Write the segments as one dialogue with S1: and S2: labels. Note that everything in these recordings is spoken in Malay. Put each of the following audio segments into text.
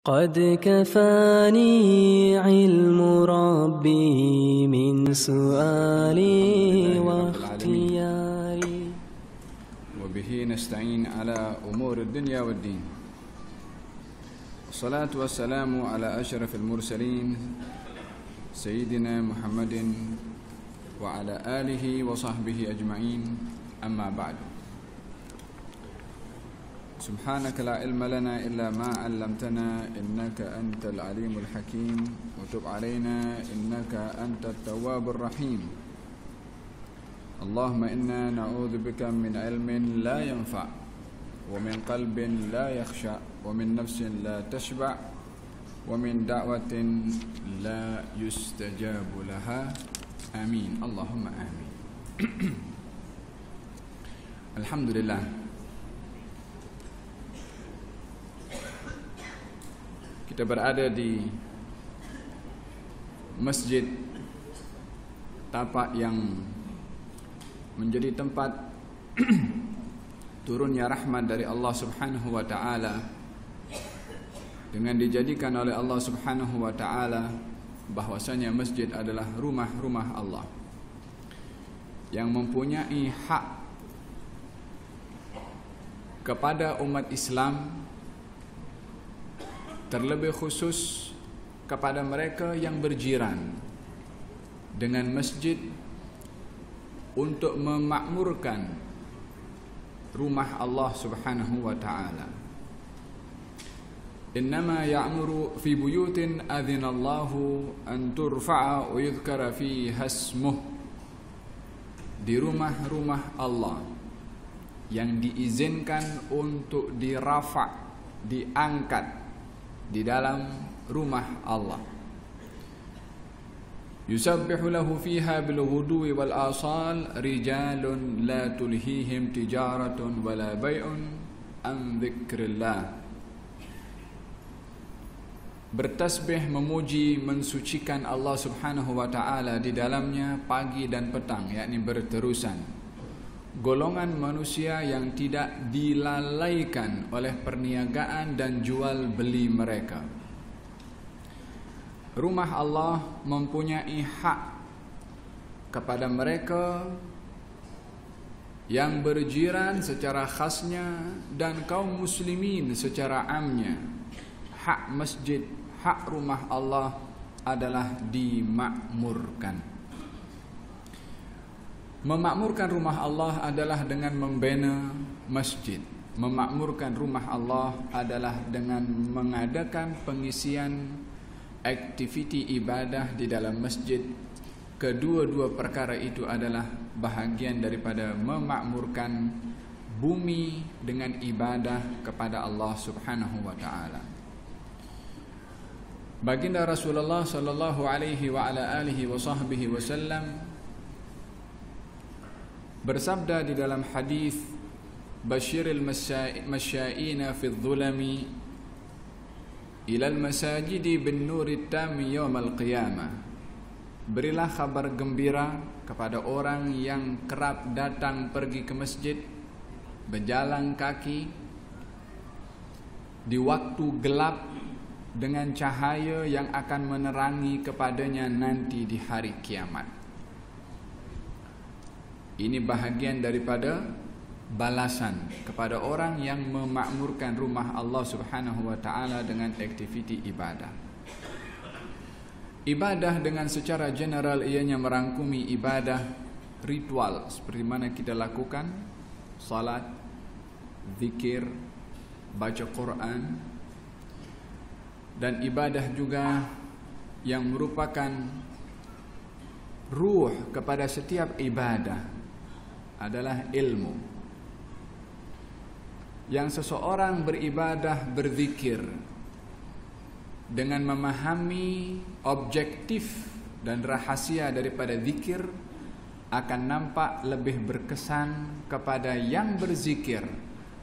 S1: قد كفاني علم ربي من سؤالي واختياري
S2: وبه نستعين على أمور الدنيا والدين. الصلاة والسلام على أشرف المرسلين سيدنا محمد وعلى آله وصحبه أجمعين. أما بعد، سبحانك لا علم لنا إلا ما علمتنا إنك أنت العليم الحكيم وتب علينا إنك أنت التواب الرحيم. اللهم إنا نعوذ بك من علم لا ينفع ومن قلب لا يخشع ومن نفس لا تشبع ومن دعوة لا يستجاب لها. آمين اللهم آمين. Alhamdulillah, kita berada di masjid tapak yang menjadi tempat turunnya rahmat dari Allah Subhanahu wa taala, dengan dijadikan oleh Allah Subhanahu wa taala bahwasanya masjid adalah rumah-rumah Allah yang mempunyai hak kepada umat Islam, terlebih khusus kepada mereka yang berjiran dengan masjid, untuk memakmurkan rumah Allah Subhanahu wa taala. Innama ya'muru fi buyutin adzinallahu an turfa'a wa yudhkara fiha ismuh. Di rumah-rumah Allah yang diizinkan untuk dirafa', diangkat di dalam rumah Allah. Yusabbihu lahu fiha bil ghudwi wal asal rijalun la tulhihim tijaratun wala bai'un an dzikrillah. Bertasbih, memuji, mensucikan Allah Subhanahu wa taala di dalamnya pagi dan petang, yakni berterusan. Golongan manusia yang tidak dilalaikan oleh perniagaan dan jual beli mereka. Rumah Allah mempunyai hak kepada mereka yang berjiran secara khasnya dan kaum muslimin secara amnya. Hak masjid, hak rumah Allah adalah dimakmurkan. Memakmurkan rumah Allah adalah dengan membina masjid. Memakmurkan rumah Allah adalah dengan mengadakan pengisian aktiviti ibadah di dalam masjid. Kedua-dua perkara itu adalah bahagian daripada memakmurkan bumi dengan ibadah kepada Allah Subhanahu wa taala. Baginda Rasulullah sallallahu alaihi wa ala alihi wa sahbihi wasallam bersabda di dalam hadis, Basyiril masyaina fi dhulami ilal masajidi bin nuri tami yawmal qiyamah. Berilah kabar gembira kepada orang yang kerap datang pergi ke masjid, berjalan kaki di waktu gelap, dengan cahaya yang akan menerangi kepadanya nanti di hari kiamat. Ini bahagian daripada balasan kepada orang yang memakmurkan rumah Allah Subhanahu wa taala dengan aktiviti ibadah. Ibadah dengan secara general ianya merangkumi ibadah ritual seperti mana kita lakukan salat, zikir, baca Quran, dan ibadah juga yang merupakan ruh kepada setiap ibadah adalah ilmu. Yang seseorang beribadah, berzikir dengan memahami objektif dan rahasia daripada zikir, akan nampak lebih berkesan kepada yang berzikir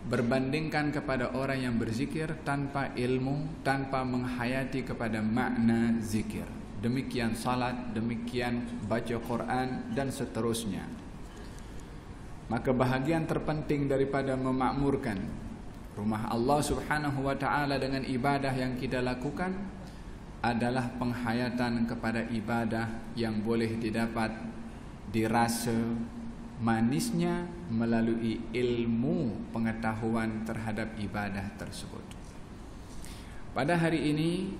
S2: berbandingkan kepada orang yang berzikir tanpa ilmu, tanpa menghayati kepada makna zikir. Demikian salat, demikian baca Quran dan seterusnya. Maka bahagian terpenting daripada memakmurkan Rumah Allah Subhanahu wa ta'ala dengan ibadah yang kita lakukan adalah penghayatan kepada ibadah yang boleh didapat dirasa manisnya melalui ilmu pengetahuan terhadap ibadah tersebut. Pada hari ini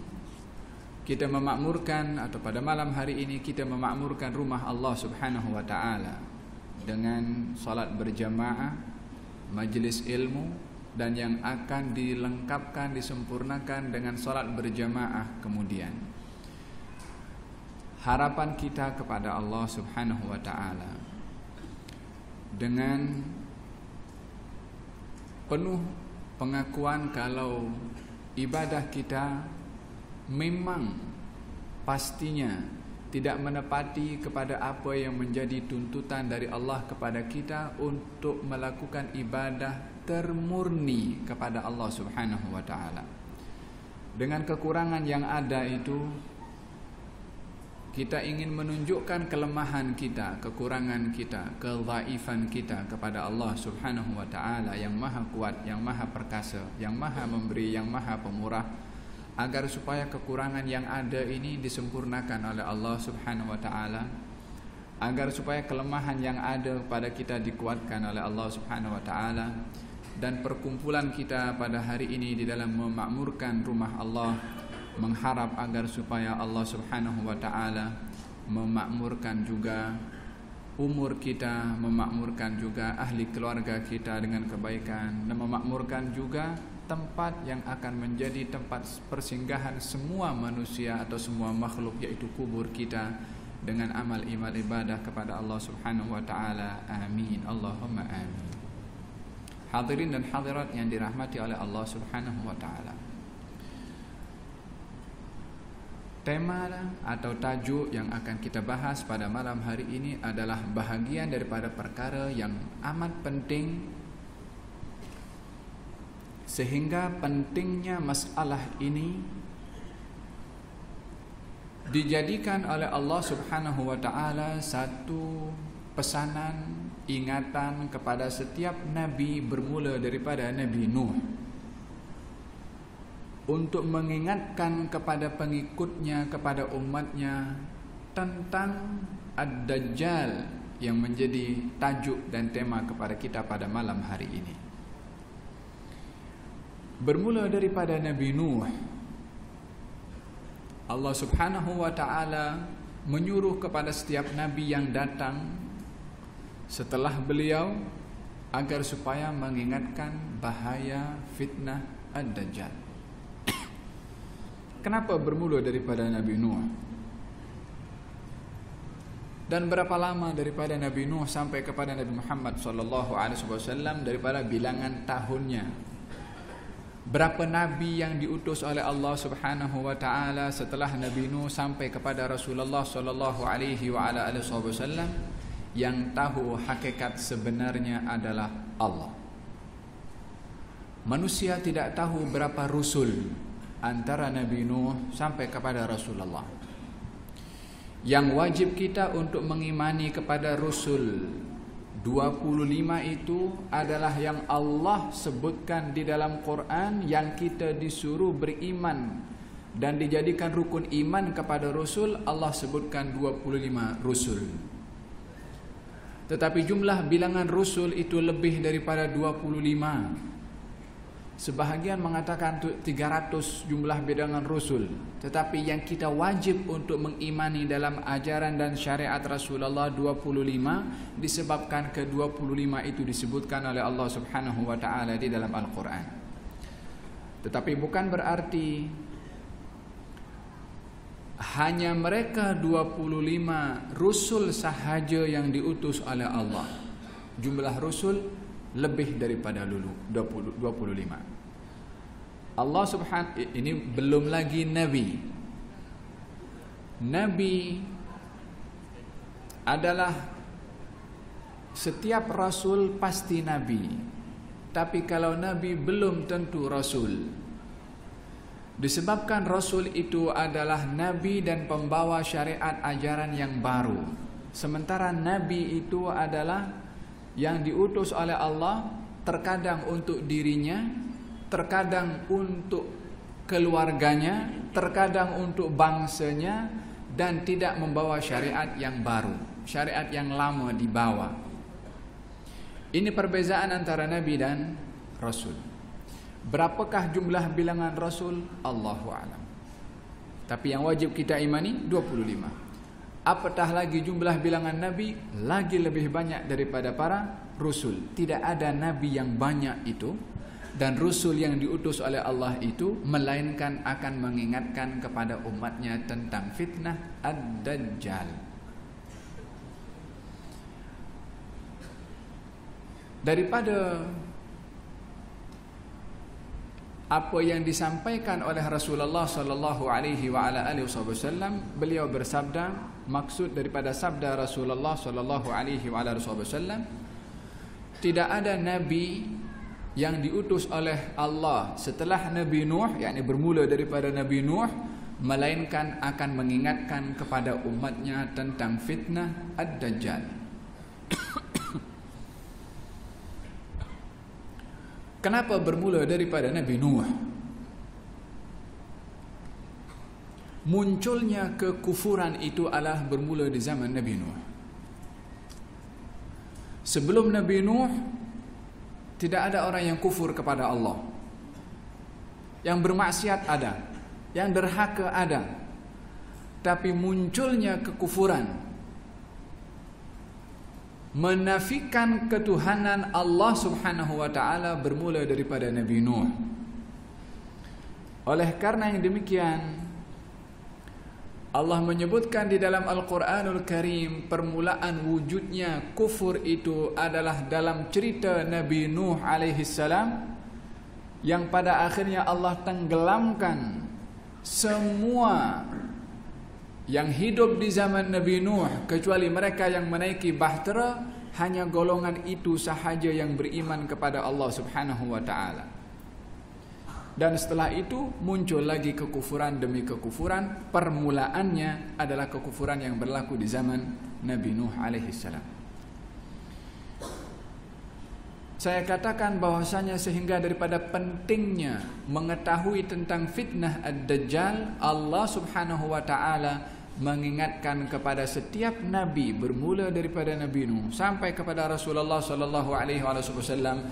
S2: kita memakmurkan, atau pada malam hari ini kita memakmurkan rumah Allah Subhanahu wa ta'ala dengan salat berjamaah, majlis ilmu, dan yang akan dilengkapkan, disempurnakan dengan salat berjamaah kemudian. Harapan kita kepada Allah Subhanahu wa ta'ala dengan penuh pengakuan kalau ibadah kita memang pastinya tidak menepati kepada apa yang menjadi tuntutan dari Allah kepada kita untuk melakukan ibadah termurni kepada Allah Subhanahu wa ta'ala. Dengan kekurangan yang ada itu, kita ingin menunjukkan kelemahan kita, kekurangan kita, kedhaifan kita kepada Allah Subhanahu wa ta'ala yang maha kuat, yang maha perkasa, yang maha memberi, yang maha pemurah, agar supaya kekurangan yang ada ini disempurnakan oleh Allah Subhanahu wa ta'ala, agar supaya kelemahan yang ada pada kita dikuatkan oleh Allah Subhanahu wa ta'ala. Dan perkumpulan kita pada hari ini di dalam memakmurkan rumah Allah, mengharap agar supaya Allah Subhanahu wa ta'ala memakmurkan juga umur kita, memakmurkan juga ahli keluarga kita dengan kebaikan, dan memakmurkan juga tempat yang akan menjadi tempat persinggahan semua manusia atau semua makhluk, yaitu kubur kita, dengan amal ibadah kepada Allah Subhanahu wa ta'ala. Amin, Allahumma amin. Hadirin dan hadirat yang dirahmati oleh Allah Subhanahu wa ta'ala, tema atau tajuk yang akan kita bahas pada malam hari ini adalah bahagian daripada perkara yang amat penting, sehingga pentingnya masalah ini dijadikan oleh Allah Subhanahu wa ta'ala satu pesanan, ingatan kepada setiap nabi bermula daripada Nabi Nuh, untuk mengingatkan kepada pengikutnya, kepada umatnya tentang Ad-Dajjal yang menjadi tajuk dan tema kepada kita pada malam hari ini. Bermula daripada Nabi Nuh, Allah Subhanahu wa ta'ala menyuruh kepada setiap nabi yang datang setelah beliau agar supaya mengingatkan bahaya fitnah Ad-Dajjal. Kenapa bermula daripada Nabi Nuh? Dan berapa lama daripada Nabi Nuh sampai kepada Nabi Muhammad SAW, daripada bilangan tahunnya? Berapa nabi yang diutus oleh Allah Subhanahu wa ta'ala setelah Nabi Nuh sampai kepada Rasulullah SAW, yang tahu hakikat sebenarnya adalah Allah. Manusia tidak tahu berapa rusul antara Nabi Nuh sampai kepada Rasulullah. Yang wajib kita untuk mengimani kepada Rusul 25 itu adalah yang Allah sebutkan di dalam Quran, yang kita disuruh beriman dan dijadikan rukun iman kepada Rasul. Allah sebutkan 25 Rusul. Tetapi jumlah bilangan Rusul itu lebih daripada 25. Sebahagian mengatakan 300 jumlah bilangan Rusul. Tetapi yang kita wajib untuk mengimani dalam ajaran dan syariat Rasulullah 25, disebabkan ke-25 itu disebutkan oleh Allah Subhanahu wa ta'ala di dalam Al-Quran. Tetapi bukan berarti hanya mereka 25 Rusul sahaja yang diutus oleh Allah. Jumlah Rusul lebih daripada 25. Allah Subhanahu, ini belum lagi Nabi. Nabi adalah setiap Rasul pasti Nabi. Tapi kalau Nabi belum tentu Rasul. Disebabkan Rasul itu adalah Nabi dan pembawa syariat ajaran yang baru. Sementara Nabi itu adalah yang diutus oleh Allah terkadang untuk dirinya, terkadang untuk keluarganya, terkadang untuk bangsanya, dan tidak membawa syariat yang baru, syariat yang lama dibawa. Ini perbezaan antara Nabi dan Rasul. Berapakah jumlah bilangan Rasul? Allahu a'lam. Tapi yang wajib kita imani 25. Apatah lagi jumlah bilangan Nabi, lagi lebih banyak daripada para Rasul. Tidak ada Nabi yang banyak itu dan Rasul yang diutus oleh Allah itu, melainkan akan mengingatkan kepada umatnya tentang fitnah Ad-Dajjal. Daripada apa yang disampaikan oleh Rasulullah sallallahu alaihi wa ala alihi wasallam, beliau bersabda, maksud daripada sabda Rasulullah sallallahu alaihi wa ala alihi wasallam, tidak ada nabi yang diutus oleh Allah setelah Nabi Nuh, yakni bermula daripada Nabi Nuh, melainkan akan mengingatkan kepada umatnya tentang fitnah Ad-Dajjal. Kenapa bermula daripada Nabi Nuh? Munculnya kekufuran itu adalah bermula di zaman Nabi Nuh. Sebelum Nabi Nuh, tidak ada orang yang kufur kepada Allah. Yang bermaksiat ada, yang derhaka ada. Tapi munculnya kekufuran, menafikan ketuhanan Allah subhanahu wa ta'ala, bermula daripada Nabi Nuh. Oleh karena yang demikian, Allah menyebutkan di dalam Al-Quranul Karim, permulaan wujudnya kufur itu adalah dalam cerita Nabi Nuh alaihi salam, yang pada akhirnya Allah tenggelamkan semua yang hidup di zaman Nabi Nuh, kecuali mereka yang menaiki bahtera. Hanya golongan itu sahaja yang beriman kepada Allah subhanahu wa ta'ala. Dan setelah itu muncul lagi kekufuran demi kekufuran. Permulaannya adalah kekufuran yang berlaku di zaman Nabi Nuh alaihi salam. Saya katakan bahwasanya sehingga daripada pentingnya mengetahui tentang fitnah Ad-Dajjal, Allah subhanahu wa ta'ala mengingatkan kepada setiap Nabi, bermula daripada Nabi Nuh sampai kepada Rasulullah sallallahu alaihi wasallam,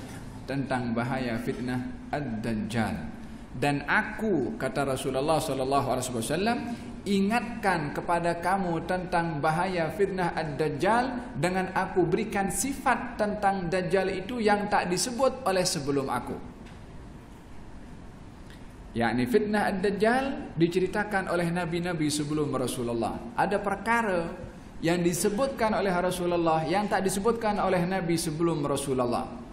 S2: tentang bahaya fitnah Ad-Dajjal. Dan aku, kata Rasulullah sallallahu alaihi wasallam, ingatkan kepada kamu tentang bahaya fitnah Ad-Dajjal dengan aku berikan sifat tentang Dajjal itu yang tak disebut oleh sebelum aku. Yakni fitnah Ad-Dajjal diceritakan oleh nabi-nabi sebelum Rasulullah. Ada perkara yang disebutkan oleh Rasulullah yang tak disebutkan oleh nabi sebelum Rasulullah.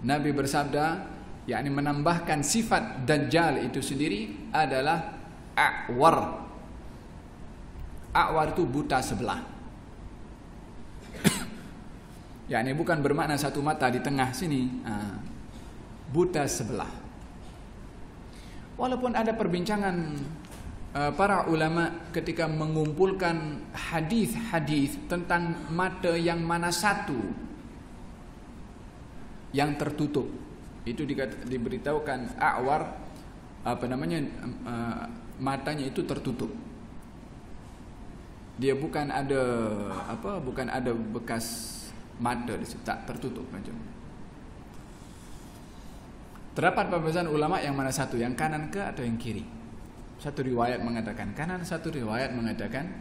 S2: Nabi bersabda, yakni menambahkan sifat Dajjal itu sendiri adalah a'war. A'war itu buta sebelah. Yakni bukan bermakna satu mata di tengah sini, buta sebelah. Walaupun ada perbincangan para ulama ketika mengumpulkan hadis-hadis tentang mata yang mana satu yang tertutup, itu diberitahukan a'war, matanya itu tertutup. Dia bukan ada bekas mata di situ, tak tertutup macam. Terdapat perbedaan ulama yang mana satu, yang kanan ke atau yang kiri. Satu riwayat mengatakan kanan, satu riwayat mengatakan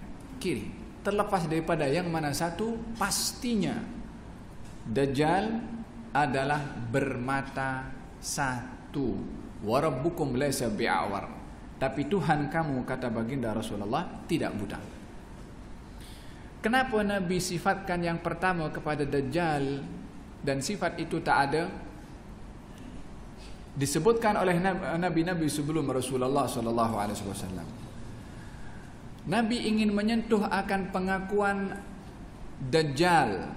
S2: kiri. Terlepas daripada yang mana satu, pastinya Dajjal adalah bermata satu. Wa rabbukum laysa bi'awar. Tapi Tuhan kamu, kata baginda Rasulullah, tidak buta. Kenapa Nabi sifatkan yang pertama kepada Dajjal dan sifat itu tak ada disebutkan oleh nabi-nabi sebelum Rasulullah sallallahu alaihi wasallam? Nabi ingin menyentuh akan pengakuan Dajjal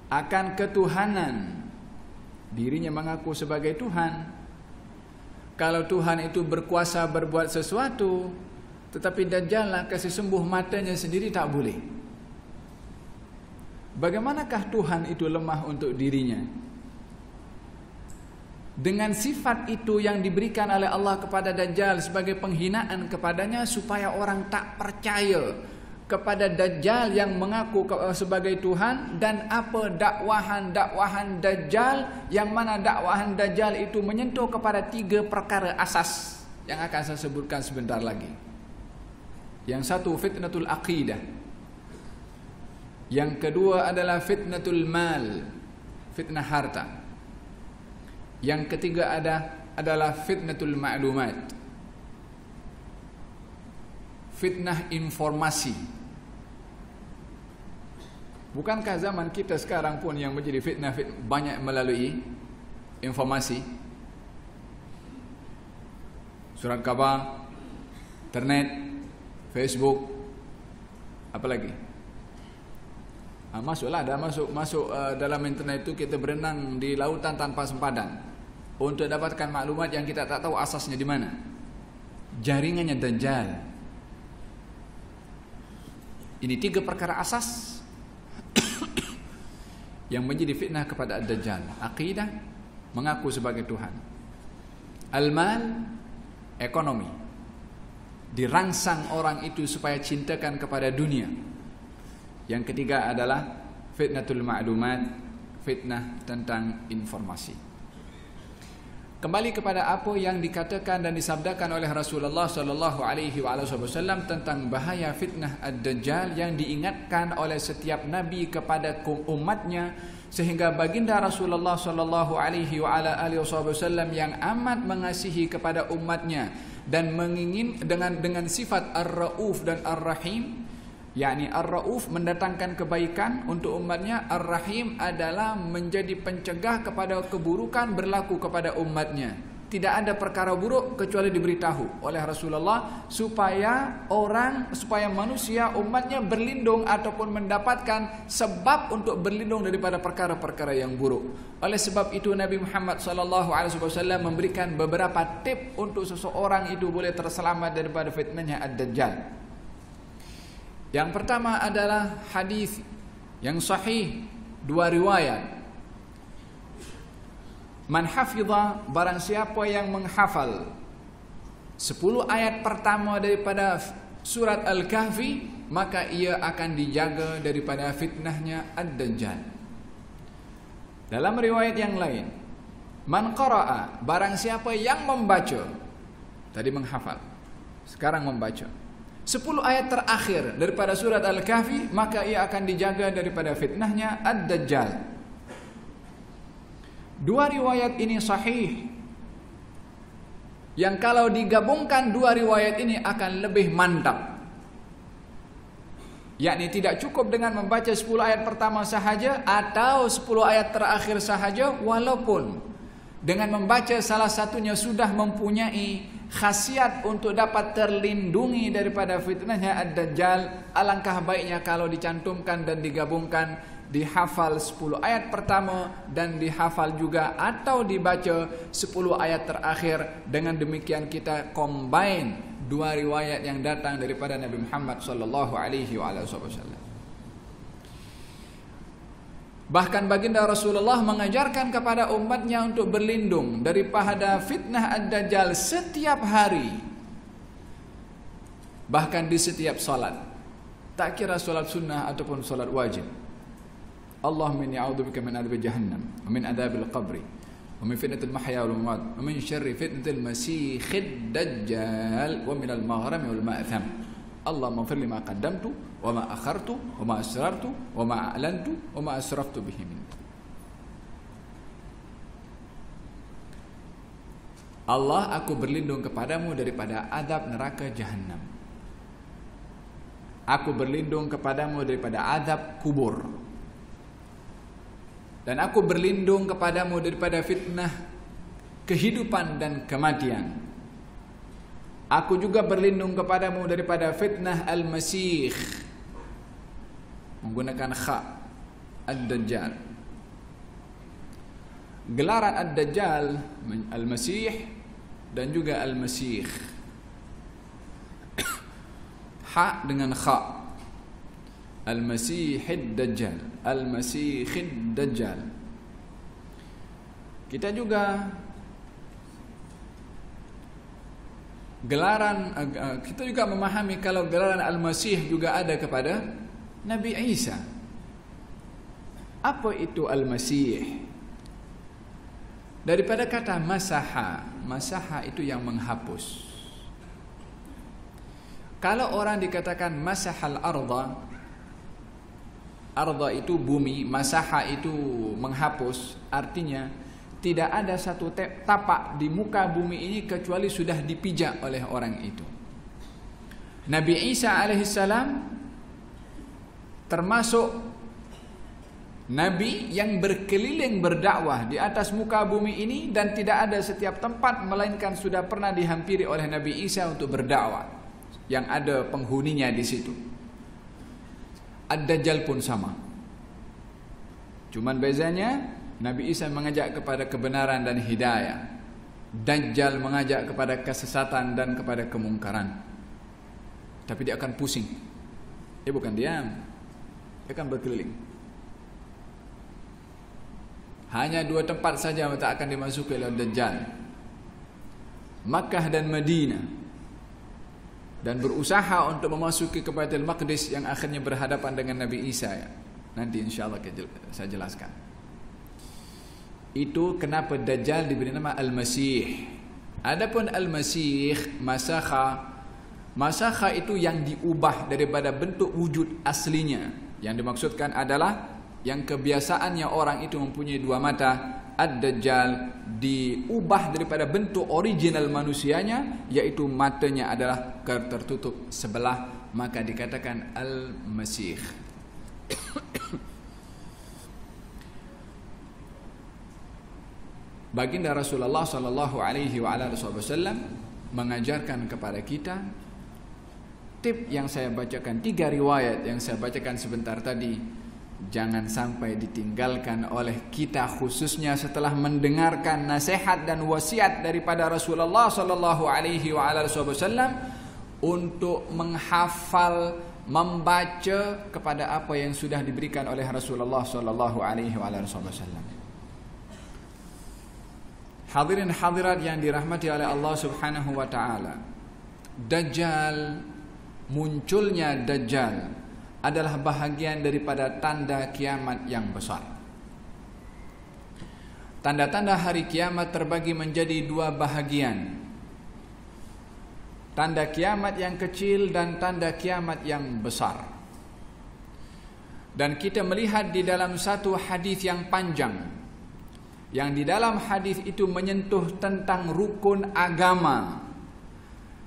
S2: akan ketuhanan. Dirinya mengaku sebagai Tuhan. Kalau Tuhan itu berkuasa berbuat sesuatu, tetapi Dajjal lah kasih sembuh matanya sendiri, tak boleh. Bagaimanakah Tuhan itu lemah untuk dirinya? dengan sifat itu yang diberikan oleh Allah kepada Dajjal sebagai penghinaan kepadanya, supaya orang tak percaya kepada Dajjal yang mengaku sebagai Tuhan, dan apa dakwahan Dajjal, yang mana dakwahan Dajjal itu menyentuh kepada 3 perkara asas yang akan saya sebutkan sebentar lagi. Yang satu fitnatul aqidah, yang kedua adalah fitnatul mal, fitnah harta, yang ketiga adalah fitnatul ma'lumat, fitnah informasi. Bukankah zaman kita sekarang pun yang menjadi fitnah banyak melalui informasi? Surat khabar, internet, Facebook, apa lagi? Masuklah, masuk dalam internet itu kita berenang di lautan tanpa sempadan untuk dapatkan maklumat yang kita tak tahu asasnya di mana. Jaringannya Dajjal. Ini 3 perkara asas yang menjadi fitnah kepada Dajjal. Aqidah, mengaku sebagai Tuhan. Al-mal, ekonomi. Dirangsang orang itu supaya cintakan kepada dunia. Yang ketiga adalah fitnatul ma'lumat, fitnah tentang informasi. Kembali kepada apa yang dikatakan dan disabdakan oleh Rasulullah sallallahu alaihi wasallam tentang bahaya fitnah ad-Dajjal yang diingatkan oleh setiap nabi kepada umatnya, sehingga baginda Rasulullah sallallahu alaihi wasallam yang amat mengasihi kepada umatnya dan mengingin dengan sifat ar-rauf dan ar-rahim, yakni ar-rauf mendatangkan kebaikan untuk umatnya, ar-rahim adalah menjadi pencegah kepada keburukan berlaku kepada umatnya. Tidak ada perkara buruk kecuali diberitahu oleh Rasulullah supaya manusia umatnya berlindung ataupun mendapatkan sebab untuk berlindung daripada perkara-perkara yang buruk. Oleh sebab itu Nabi Muhammad SAW memberikan beberapa tip untuk seseorang itu boleh terselamat daripada fitnahnya ad-Dajjal. Yang pertama adalah hadis yang sahih, 2 riwayat. Man hafidha, barang siapa yang menghafal 10 ayat pertama daripada surat Al-Kahfi, maka ia akan dijaga daripada fitnahnya ad-Dajjal. Dalam riwayat yang lain, man qara'a, barang siapa yang membaca, tadi menghafal, sekarang membaca 10 ayat terakhir daripada surat Al-Kahfi, maka ia akan dijaga daripada fitnahnya ad-Dajjal. 2 riwayat ini sahih, yang kalau digabungkan 2 riwayat ini akan lebih mantap. Yakni tidak cukup dengan membaca 10 ayat pertama sahaja atau 10 ayat terakhir sahaja, walaupun dengan membaca salah satunya sudah mempunyai khasiat untuk dapat terlindungi daripada fitnahnya ad-Dajjal. Alangkah baiknya kalau dicantumkan dan digabungkan, dihafal 10 ayat pertama dan dihafal juga atau dibaca 10 ayat terakhir. Dengan demikian kita combine 2 riwayat yang datang daripada Nabi Muhammad sallallahu alaihi wasallam. Bahkan baginda Rasulullah mengajarkan kepada umatnya untuk berlindung daripada fitnah ad-Dajjal setiap hari, bahkan di setiap salat, tak kira salat sunnah ataupun salat wajib. Allahumma inni a'udzubika min adzabi jahannam wa min adzabil qabri wa min fitnatil mahya wal mamat wa min syarri fitnatil masiihid dajjal wa min al maghrami wal ma'tham. Allahumma ighfir li ma qaddamtu wa ma akhartu wa ma asrartu wa ma a'lantu wa ma asraftu bihi min. Allah, aku berlindung kepadamu daripada azab neraka jahanam. Aku berlindung kepadamu daripada azab kubur. Dan aku berlindung kepadamu daripada fitnah kehidupan dan kematian. Aku juga berlindung kepadamu daripada fitnah al-Masih, menggunakan kha, ad-Dajjal. Gelaran ad-Dajjal, al-Masih dan juga al-Masih. Ha dengan kha, al-Masihid Dajjal, al-Masihid Dajjal. Kita juga Gelaran kita juga memahami kalau gelaran Al-Masih juga ada kepada Nabi Isa. Apa itu Al-Masih? Daripada kata masaha, masaha itu yang menghapus. Kalau orang dikatakan masahal arda, arda itu bumi, masaha itu menghapus, artinya tidak ada satu tapak di muka bumi ini kecuali sudah dipijak oleh orang itu. Nabi Isa alaihissalam termasuk Nabi yang berkeliling berdakwah di atas muka bumi ini, dan tidak ada setiap tempat melainkan sudah pernah dihampiri oleh Nabi Isa untuk berdakwah, yang ada penghuninya di situ. Ad-Dajjal pun sama. Cuman bezanya Nabi Isa mengajak kepada kebenaran dan hidayah. Dajjal mengajak kepada kesesatan dan kepada kemungkaran. Tapi dia akan pusing. Dia bukan diam. Dia akan berkeliling. Hanya 2 tempat saja yang tak akan dimasuki oleh Dajjal, Makkah dan Madinah. Dan berusaha untuk memasuki ke Baitul Maqdis yang akhirnya berhadapan dengan Nabi Isa. Nanti insyaAllah saya jelaskan. Itu kenapa Dajjal diberi nama Al-Masih. Adapun Al-Masih, masakha itu yang diubah daripada bentuk wujud aslinya. Yang dimaksudkan adalah yang kebiasaannya orang itu mempunyai 2 mata. Ad-Dajjal diubah daripada bentuk original manusianya, yaitu matanya adalah tertutup sebelah, maka dikatakan Al-Masih. Baginda Rasulullah sallallahu alaihi wasallam mengajarkan kepada kita tip yang saya bacakan, 3 riwayat yang saya bacakan sebentar tadi. Jangan sampai ditinggalkan oleh kita, khususnya setelah mendengarkan nasihat dan wasiat daripada Rasulullah sallallahu alaihi wasallam untuk menghafal, membaca kepada apa yang sudah diberikan oleh Rasulullah sallallahu alaihi wasallam. Hadirin hadirat yang dirahmati oleh Allah Subhanahu wa taala. Dajjal, munculnya Dajjal adalah bahagian daripada tanda kiamat yang besar. Tanda-tanda hari kiamat terbagi menjadi 2 bahagian. Tanda kiamat yang kecil dan tanda kiamat yang besar. Dan kita melihat di dalam satu hadis yang panjang, yang di dalam hadis itu menyentuh tentang rukun agama,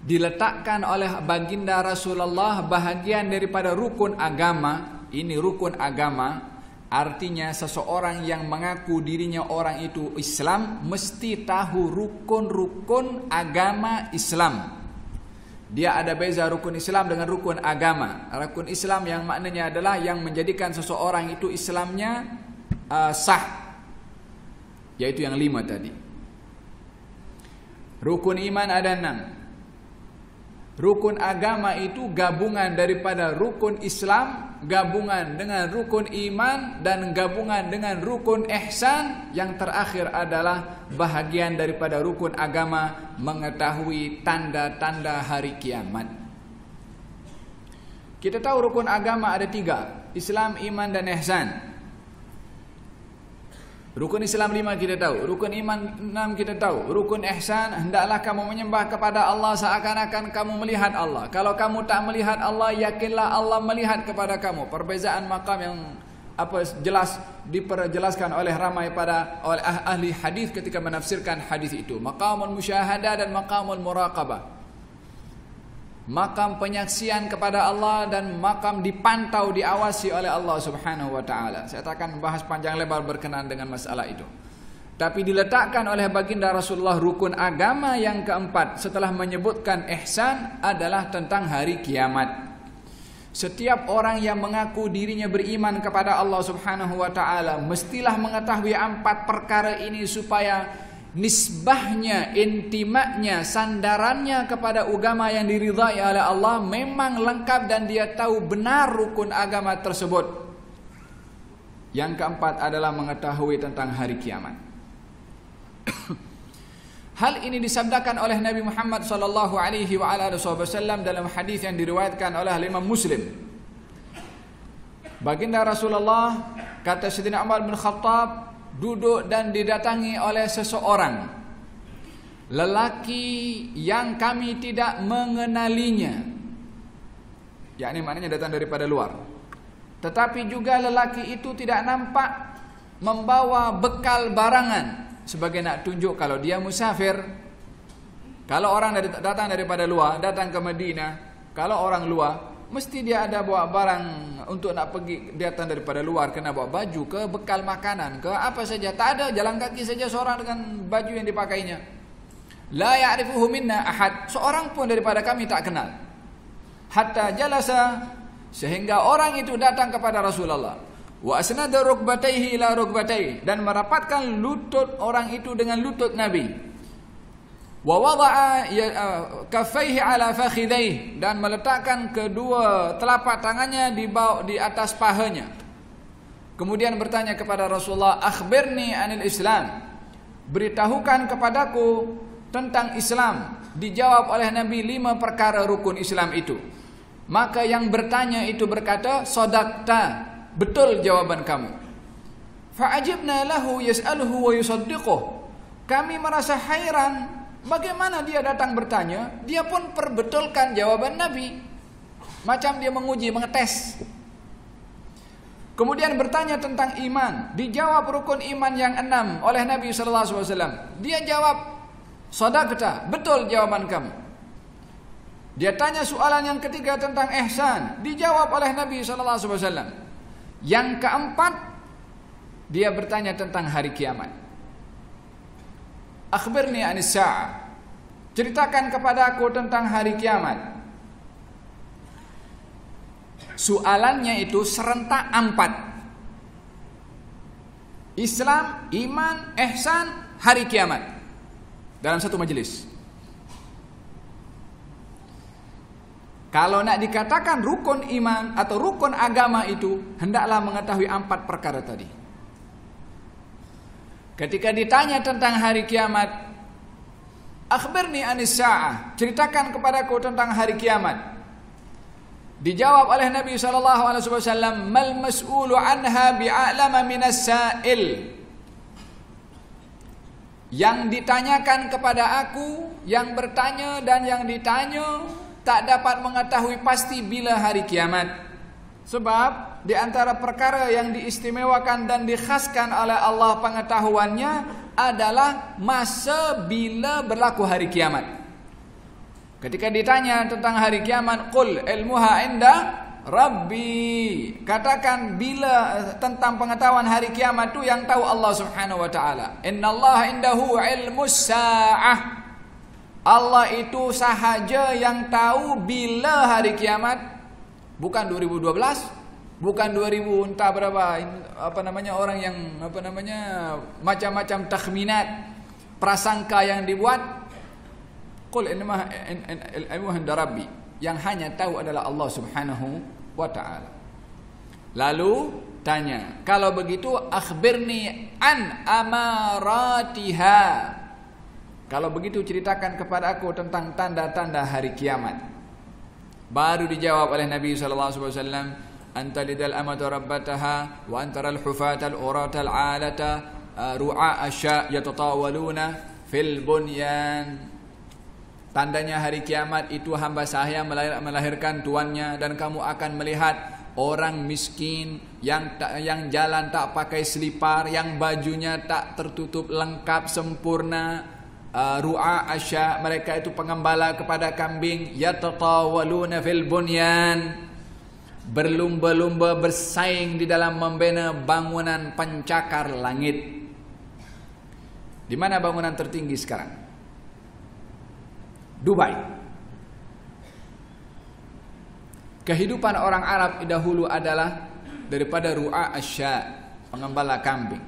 S2: diletakkan oleh baginda Rasulullah bahagian daripada rukun agama. Ini rukun agama, artinya seseorang yang mengaku dirinya orang itu Islam mesti tahu rukun-rukun agama Islam. Dia ada beza rukun Islam dengan rukun agama. Rukun Islam yang maknanya adalah yang menjadikan seseorang itu Islamnya sah, yaitu yang 5 tadi. Rukun iman ada 6. Rukun agama itu gabungan daripada rukun Islam, gabungan dengan rukun iman, dan gabungan dengan rukun ihsan. Yang terakhir adalah bahagian daripada rukun agama, mengetahui tanda-tanda hari kiamat. Kita tahu rukun agama ada 3, Islam, iman, dan ihsan. Rukun Islam 5 kita tahu, rukun iman 6 kita tahu, rukun ihsan, hendaklah kamu menyembah kepada Allah seakan-akan kamu melihat Allah. Kalau kamu tak melihat Allah, yakinlah Allah melihat kepada kamu. Perbezaan makam yang jelas diperjelaskan oleh ramai oleh ahli hadis ketika menafsirkan hadis itu. Maqamul musyahadah dan maqamul muraqabah. Makam penyaksian kepada Allah dan makam dipantau, diawasi oleh Allah Subhanahu wa taala. Saya tak akan membahas panjang lebar berkenaan dengan masalah itu. Tapi diletakkan oleh baginda Rasulullah rukun agama yang keempat setelah menyebutkan ihsan adalah tentang hari kiamat. Setiap orang yang mengaku dirinya beriman kepada Allah Subhanahu wa taala mestilah mengetahui 4 perkara ini supaya nisbahnya, intimatnya, sandarannya kepada agama yang diridhai oleh Allah memang lengkap dan dia tahu benar rukun agama tersebut. Yang keempat adalah mengetahui tentang hari kiamat. Hal ini disabdakan oleh Nabi Muhammad sallallahu alaihi wa ala alihi wasallam dalam hadis yang diriwayatkan oleh Imam Muslim. Baginda Rasulullah, kata Sayyidina Umar bin Khattab, duduk dan didatangi oleh seseorang lelaki yang kami tidak mengenalinya. Yakni maknanya datang daripada luar. Tetapi juga lelaki itu tidak nampak membawa bekal barangan sebagai nak tunjuk kalau dia musafir. Kalau orang datang daripada luar, datang ke Madinah, kalau orang luar mesti dia ada bawa barang untuk nak pergi, datang daripada luar kena bawa baju ke, bekal makanan ke, apa saja. Tak ada, jalan kaki saja seorang dengan baju yang dipakainya. La ya'rifuhu minna ahad, seorang pun daripada kami tak kenal. Hatta jalasa, sehingga orang itu datang kepada Rasulullah. Wa asnada rukbatayhi ila rukbatayhi, dan merapatkan lutut orang itu dengan lutut Nabi. Wa wada'a kaffaihi ala fakhidayhi, dan meletakkan kedua telapak tangannya di atas pahanya. Kemudian bertanya kepada Rasulullah, akhbirni anil Islam, beritahukan kepadaku tentang Islam. Dijawab oleh Nabi 5 perkara rukun Islam itu. Maka yang bertanya itu berkata, sadaqta, betul jawaban kamu. Fa'ajibna lahu yas'aluhu wa yusaddiquh, kami merasa hairan, bagaimana dia datang bertanya, dia pun perbetulkan jawaban Nabi. Macam dia menguji, mengetes. Kemudian bertanya tentang iman, dijawab rukun iman yang 6 oleh Nabi SAW. Dia jawab, sadaqta, betul jawaban kamu. Dia tanya soalan yang ketiga tentang ihsan, dijawab oleh Nabi SAW. Yang keempat, dia bertanya tentang hari kiamat. Akhbirni anis sa'ah, ceritakan kepada aku tentang hari kiamat. Soalannya itu serentak 4. Islam, iman, ihsan, hari kiamat, dalam satu majelis. Kalau nak dikatakan rukun iman atau rukun agama itu, hendaklah mengetahui 4 perkara tadi. Ketika ditanya tentang hari kiamat, akhbirni anis sa'ah, ceritakan kepadaku tentang hari kiamat. Dijawab oleh Nabi SAW, mal mas'ulu anha bi'a'lama minas sa'il. Yang ditanyakan kepada aku, yang bertanya dan yang ditanya tak dapat mengetahui pasti bila hari kiamat. Sebab di antara perkara yang diistimewakan dan dikhaskan oleh Allah pengetahuannya adalah masa bila berlaku hari kiamat. Ketika ditanya tentang hari kiamat, qul ilmuha inda Rabbi, katakan bila tentang pengetahuan hari kiamat itu yang tahu Allah Subhanahu wa taala. Innallaha indahu ilmus sa'ah, Allah itu sahaja yang tahu bila hari kiamat. Bukan 2012, bukan 2000 entah berapa, orang yang macam-macam takhminat, prasangka yang dibuat. Qul innama ilmuhu inda Rabbi, yang hanya tahu adalah Allah Subhanahu wa taala. Lalu tanya, kalau begitu akhbirni an amaratiha, kalau begitu ceritakan kepada aku tentang tanda-tanda hari kiamat. Baru dijawab oleh Nabi SAW, anta lidal amatu rabbataha wa antara al-hufata al-urata al-alata ru'a asya yatatawaluna fil bunyan. Tandanya hari kiamat itu hamba sahaya melahirkan tuannya, dan kamu akan melihat orang miskin yang jalan tak pakai selipar, yang bajunya tak tertutup lengkap sempurna. Ru'a asya, mereka itu pengembala kepada kambing. Yatatawaluna fil bunyan, berlumba-lumba bersaing di dalam membina bangunan pencakar langit. Di mana bangunan tertinggi sekarang? Dubai. Kehidupan orang Arab dahulu adalah daripada ru'a asya, pengembala kambing.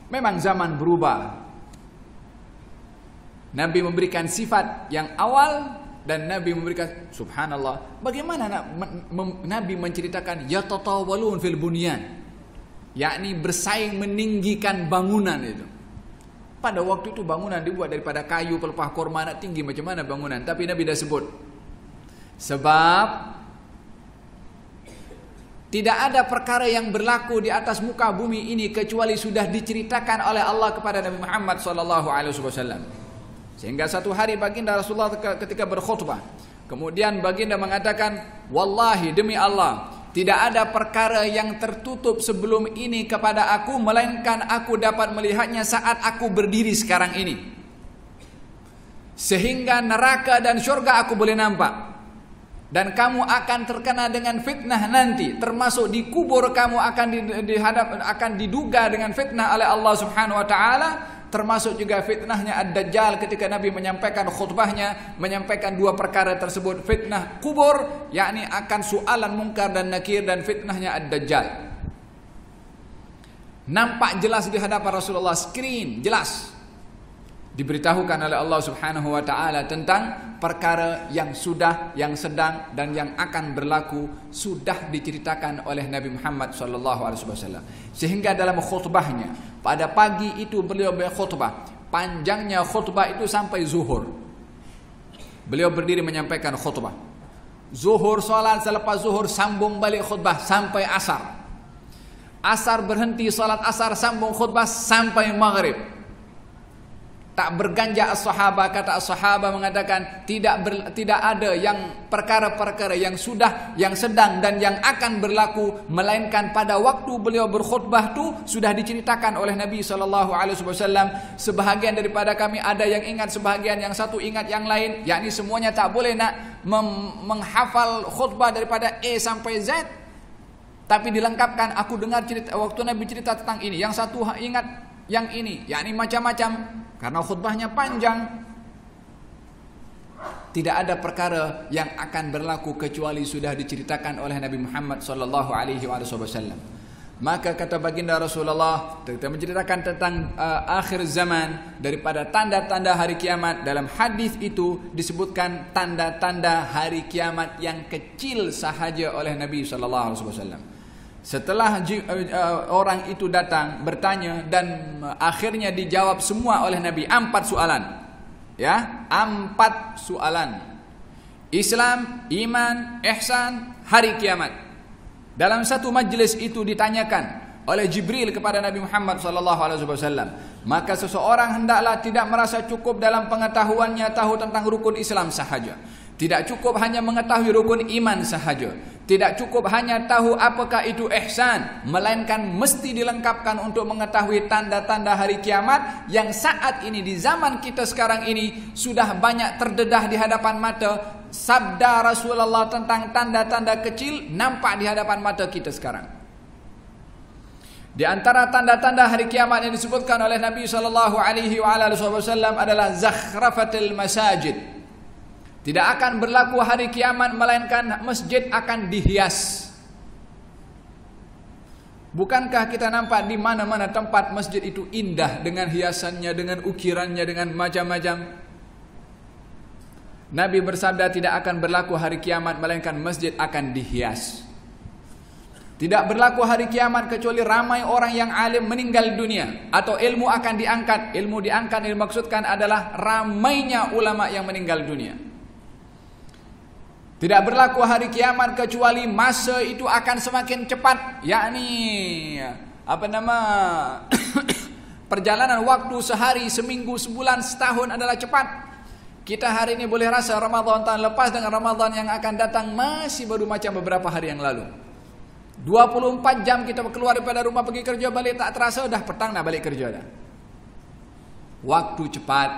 S2: Memang zaman berubah. Nabi memberikan sifat yang awal, dan Nabi memberikan, subhanallah, bagaimana Nabi menceritakan yatatawalun fil bunyan, yakni bersaing meninggikan bangunan itu. Pada waktu itu bangunan dibuat daripada kayu pelepah korma, nak tinggi macam mana bangunan. Tapi Nabi dah sebut. Sebab tidak ada perkara yang berlaku di atas muka bumi ini kecuali sudah diceritakan oleh Allah kepada Nabi Muhammad SAW. Sehingga satu hari baginda Rasulullah ketika berkhutbah, kemudian baginda mengatakan, wallahi demi Allah, tidak ada perkara yang tertutup sebelum ini kepada aku, melainkan aku dapat melihatnya saat aku berdiri sekarang ini. Sehingga neraka dan syurga aku boleh nampak. Dan kamu akan terkena dengan fitnah nanti, termasuk di kubur kamu akan diduga dengan fitnah oleh Allah Subhanahu wa taala, termasuk juga fitnahnya Ad-Dajjal. Ketika Nabi menyampaikan khutbahnya, menyampaikan dua perkara tersebut, fitnah kubur, yakni akan soalan mungkar dan nakir, dan fitnahnya Ad-Dajjal. Nampak jelas di hadapan Rasulullah, screen jelas diberitahukan oleh Allah Subhanahu wa taala tentang perkara yang sudah, yang sedang, dan yang akan berlaku, sudah diceritakan oleh Nabi Muhammad SAW. Sehingga dalam khutbahnya pada pagi itu beliau berkhutbah, panjangnya khutbah itu sampai zuhur. Beliau berdiri menyampaikan khutbah. Zuhur salat, selepas zuhur sambung balik khutbah sampai asar. Asar berhenti salat asar, sambung khutbah sampai maghrib. Tak berganjak as-sahabah, kata as-sahabah mengatakan tidak ada yang perkara-perkara yang sudah, yang sedang, dan yang akan berlaku, melainkan pada waktu beliau berkhutbah tu sudah diceritakan oleh Nabi SAW. Sebahagian daripada kami ada yang ingat, sebahagian yang satu ingat yang lain, yakni semuanya tak boleh nak menghafal khutbah daripada A sampai Z, tapi dilengkapkan. Aku dengar cerita waktu Nabi cerita tentang ini, yang satu ingat yang ini, yakni macam-macam. Karena khutbahnya panjang. Tidak ada perkara yang akan berlaku kecuali sudah diceritakan oleh Nabi Muhammad SAW. Maka kata baginda Rasulullah, kita menceritakan tentang akhir zaman, daripada tanda-tanda hari kiamat. Dalam hadis itu disebutkan tanda-tanda hari kiamat yang kecil sahaja oleh Nabi SAW. Setelah orang itu datang bertanya, dan akhirnya dijawab semua oleh Nabi, 4 soalan. Ya, 4 soalan. Islam, iman, ihsan, hari kiamat. Dalam satu majlis itu ditanyakan oleh Jibril kepada Nabi Muhammad SAW. Maka seseorang hendaklah tidak merasa cukup dalam pengetahuannya tahu tentang rukun Islam sahaja. Tidak cukup hanya mengetahui rukun iman sahaja. Tidak cukup hanya tahu apakah itu ihsan, melainkan mesti dilengkapkan untuk mengetahui tanda-tanda hari kiamat yang saat ini di zaman kita sekarang ini sudah banyak terdedah di hadapan mata. Sabda Rasulullah tentang tanda-tanda kecil nampak di hadapan mata kita sekarang. Di antara tanda-tanda hari kiamat yang disebutkan oleh Nabi SAW adalah zakhrafatil masajid. Tidak akan berlaku hari kiamat melainkan masjid akan dihias. Bukankah kita nampak di mana-mana tempat masjid itu indah dengan hiasannya, dengan ukirannya, dengan macam-macam. Nabi bersabda tidak akan berlaku hari kiamat melainkan masjid akan dihias. Tidak berlaku hari kiamat kecuali ramai orang yang alim meninggal dunia, atau ilmu akan diangkat. Ilmu diangkat yang dimaksudkan adalah ramainya ulama yang meninggal dunia. Tidak berlaku hari kiamat kecuali masa itu akan semakin cepat, yakni perjalanan waktu sehari, seminggu, sebulan, setahun adalah cepat. Kita hari ini boleh rasa Ramadan tahun lepas dengan Ramadan yang akan datang masih baru macam beberapa hari yang lalu. 24 jam kita keluar daripada rumah pergi kerja, balik tak terasa dah petang nak balik kerja dah. Waktu cepat.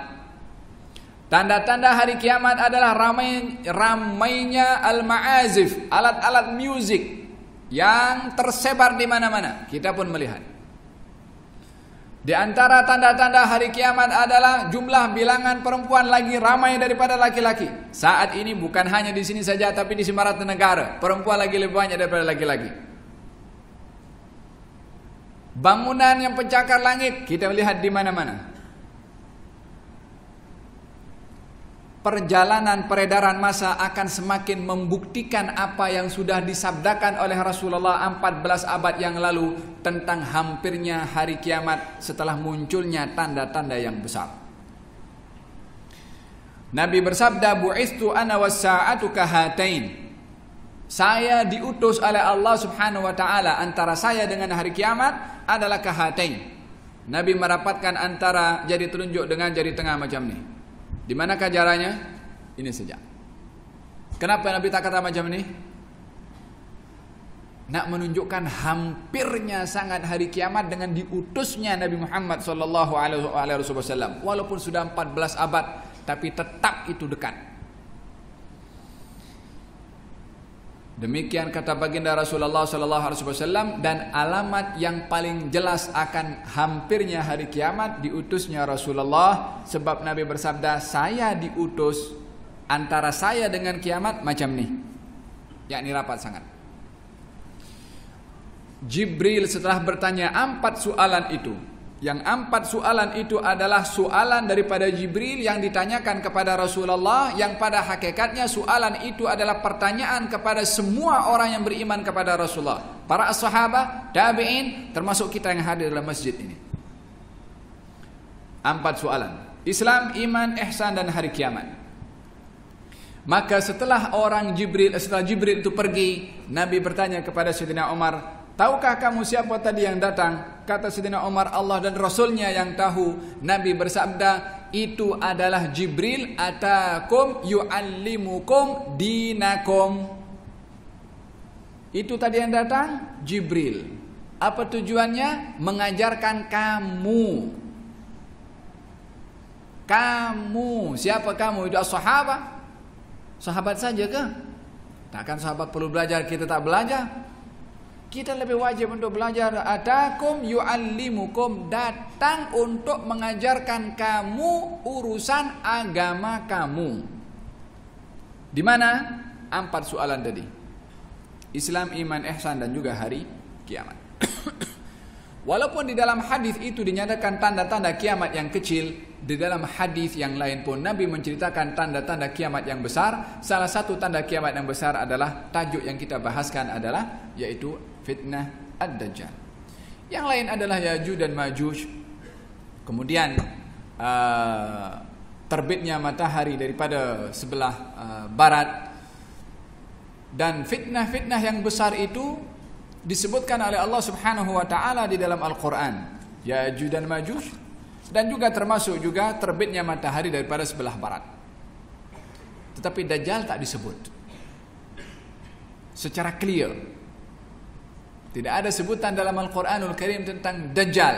S2: Tanda-tanda hari kiamat adalah ramainya al-ma'azif, alat-alat musik yang tersebar di mana-mana. Kita pun melihat. Di antara tanda-tanda hari kiamat adalah jumlah bilangan perempuan lagi ramai daripada laki-laki. Saat ini bukan hanya di sini saja, tapi di Barat negara perempuan lagi lebih banyak daripada laki-laki. Bangunan yang pencakar langit kita melihat di mana-mana. perjalanan peredaran masa akan semakin membuktikan apa yang sudah disabdakan oleh Rasulullah 14 abad yang lalu tentang hampirnya hari kiamat setelah munculnya tanda-tanda yang besar. Nabi bersabda, "Bu'istu ana was-sa'atu kahatain." Saya diutus oleh Allah Subhanahu wa taala, antara saya dengan hari kiamat adalah kahatain. Nabi merapatkan antara jari telunjuk dengan jari tengah macam ni. Di manakah jaraknya? Ini saja. Kenapa Nabi tak kata macam ni? Nak menunjukkan hampirnya sangat hari kiamat dengan diutusnya Nabi Muhammad sallallahu alaihi wasallam. Walaupun sudah 14 abad, tapi tetap itu dekat. Demikian kata baginda Rasulullah sallallahu alaihi wasallam, dan alamat yang paling jelas akan hampirnya hari kiamat diutusnya Rasulullah, sebab Nabi bersabda, "Saya diutus antara saya dengan kiamat macam ni." Yakni rapat sangat. Jibril setelah bertanya 4 soalan itu, yang 4 soalan itu adalah soalan daripada Jibril yang ditanyakan kepada Rasulullah, yang pada hakikatnya soalan itu adalah pertanyaan kepada semua orang yang beriman kepada Rasulullah, para sahabat, tabi'in, termasuk kita yang hadir dalam masjid ini. 4 soalan: Islam, iman, ihsan, dan hari kiamat. Maka setelah Jibril itu pergi, Nabi bertanya kepada Sayyidina Umar, "Tahukah kamu siapa tadi yang datang?" Kata Sayyidina Umar, "Allah dan Rasulnya yang tahu." Nabi bersabda, "Itu adalah Jibril atakum yu'allimukum dinakum." Itu tadi yang datang, Jibril. Apa tujuannya? Mengajarkan kamu. Kamu, siapa kamu? Itu sahabat. Sahabat saja ke? Takkan sahabat perlu belajar, kita tak belajar? Kita lebih wajib untuk belajar. Atakum yu'allimukum, datang untuk mengajarkan kamu urusan agama kamu. Di mana? 4 soalan tadi. Islam, iman, ihsan, dan juga hari kiamat. Walaupun di dalam hadis itu dinyatakan tanda-tanda kiamat yang kecil, di dalam hadis yang lain pun Nabi menceritakan tanda-tanda kiamat yang besar. Salah satu tanda kiamat yang besar adalah tajuk yang kita bahaskan adalah yaitu fitnah ad-dajjal. Yang lain adalah Ya'juj dan Ma'juj. Kemudian terbitnya matahari daripada sebelah barat. Dan fitnah-fitnah yang besar itu disebutkan oleh Allah Subhanahu wa taala di dalam Al-Qur'an. Ya'juj dan Ma'juj, dan juga termasuk juga terbitnya matahari daripada sebelah barat. Tetapi Dajjal tak disebut secara clear. Tidak ada sebutan dalam Al-Quranul Karim tentang Dajjal.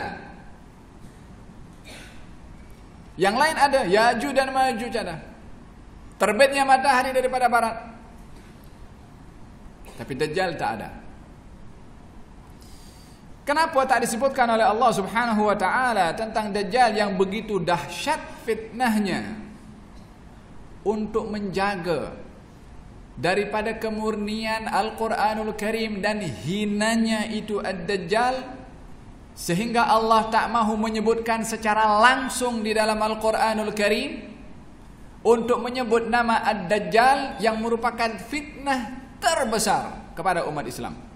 S2: Yang lain ada, Ya'juj dan Ma'juj ada. Terbitnya matahari daripada barat. Tapi Dajjal tak ada. Kenapa tak disebutkan oleh Allah Subhanahu wa taala tentang Dajjal yang begitu dahsyat fitnahnya untuk menjaga daripada kemurnian Al-Quranul Karim dan hinanya itu Ad-Dajjal, sehingga Allah tak mahu menyebutkan secara langsung di dalam Al-Quranul Karim untuk menyebut nama Ad-Dajjal yang merupakan fitnah terbesar kepada umat Islam.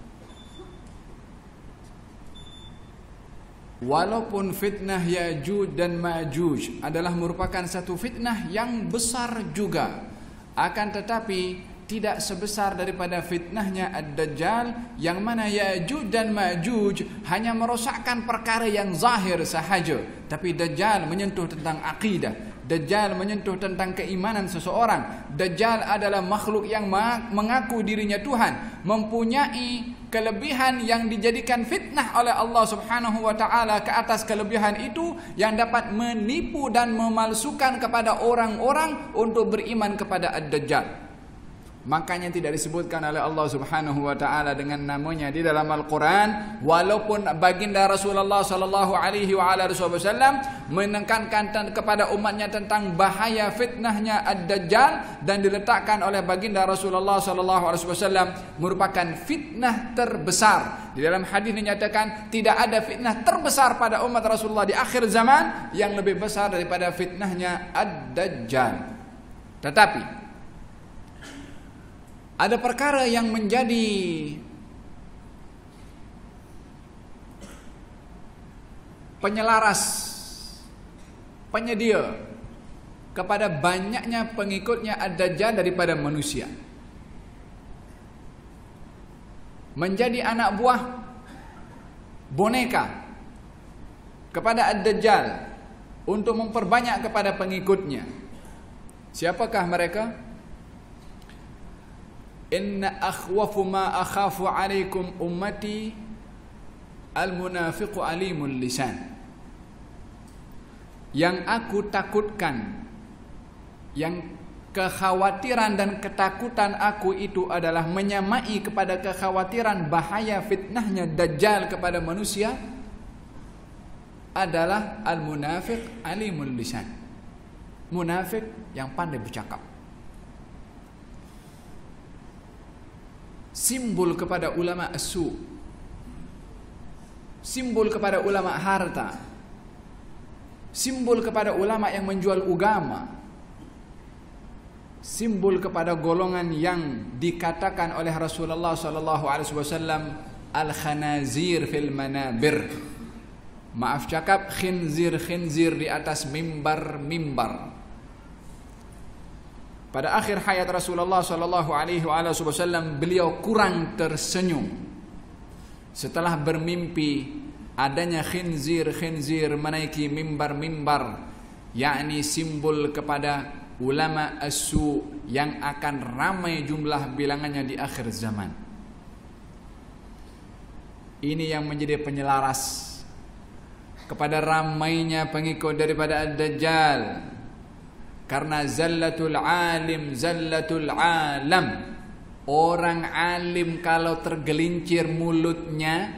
S2: Walaupun fitnah Ya'juj dan Ma'juj adalah merupakan satu fitnah yang besar juga, akan tetapi tidak sebesar daripada fitnahnya Ad-Dajjal, yang mana Ya'juj dan Ma'juj hanya merosakkan perkara yang zahir sahaja, tapi Dajjal menyentuh tentang akidah. Dajjal menyentuh tentang keimanan seseorang. Dajjal adalah makhluk yang mengaku dirinya Tuhan, mempunyai kelebihan yang dijadikan fitnah oleh Allah Subhanahu wa taala. Ke atas kelebihan itu yang dapat menipu dan memalsukan kepada orang-orang untuk beriman kepada Ad-Dajjal. Makanya tidak disebutkan oleh Allah Subhanahu wa taala dengan namanya di dalam Al-Quran, walaupun baginda Rasulullah sallallahu alaihi wasallam menekankan kepada umatnya tentang bahaya fitnahnya Ad-Dajjal, dan diletakkan oleh baginda Rasulullah sallallahu alaihi wasallam merupakan fitnah terbesar. Di dalam hadis dinyatakan tidak ada fitnah terbesar pada umat Rasulullah di akhir zaman yang lebih besar daripada fitnahnya Ad-Dajjal. Tetapi ada perkara yang menjadi penyelaras, penyedia kepada banyaknya pengikutnya Ad-Dajjal daripada manusia. Menjadi anak buah boneka kepada Ad-Dajjal untuk memperbanyak kepada pengikutnya. Siapakah mereka? Inna akhwafu ma akhafu alaikum ummati al-munafiqu alimul lisan. Yang aku takutkan, yang kekhawatiran dan ketakutan aku itu adalah menyamai kepada kekhawatiran bahaya fitnahnya Dajjal kepada manusia adalah al-munafiq alimul lisan. Munafik yang pandai bercakap. Simbol kepada ulama as-su, simbol kepada ulama harta, simbol kepada ulama yang menjual agama, simbol kepada golongan yang dikatakan oleh Rasulullah sallallahu alaihi wasallam al-khanazir fil manabir. Maaf cakap, khinzir-khinzir di atas mimbar-mimbar. Pada akhir hayat Rasulullah sallallahu alaihi wasallam beliau kurang tersenyum setelah bermimpi adanya khinzir-khinzir menaiki mimbar-mimbar, yakni simbol kepada ulama as-su yang akan ramai jumlah bilangannya di akhir zaman. Ini yang menjadi penyelaras kepada ramainya pengikut daripada Ad-Dajjal. Karena zallatul alim, zallatul alam. Orang alim kalau tergelincir mulutnya,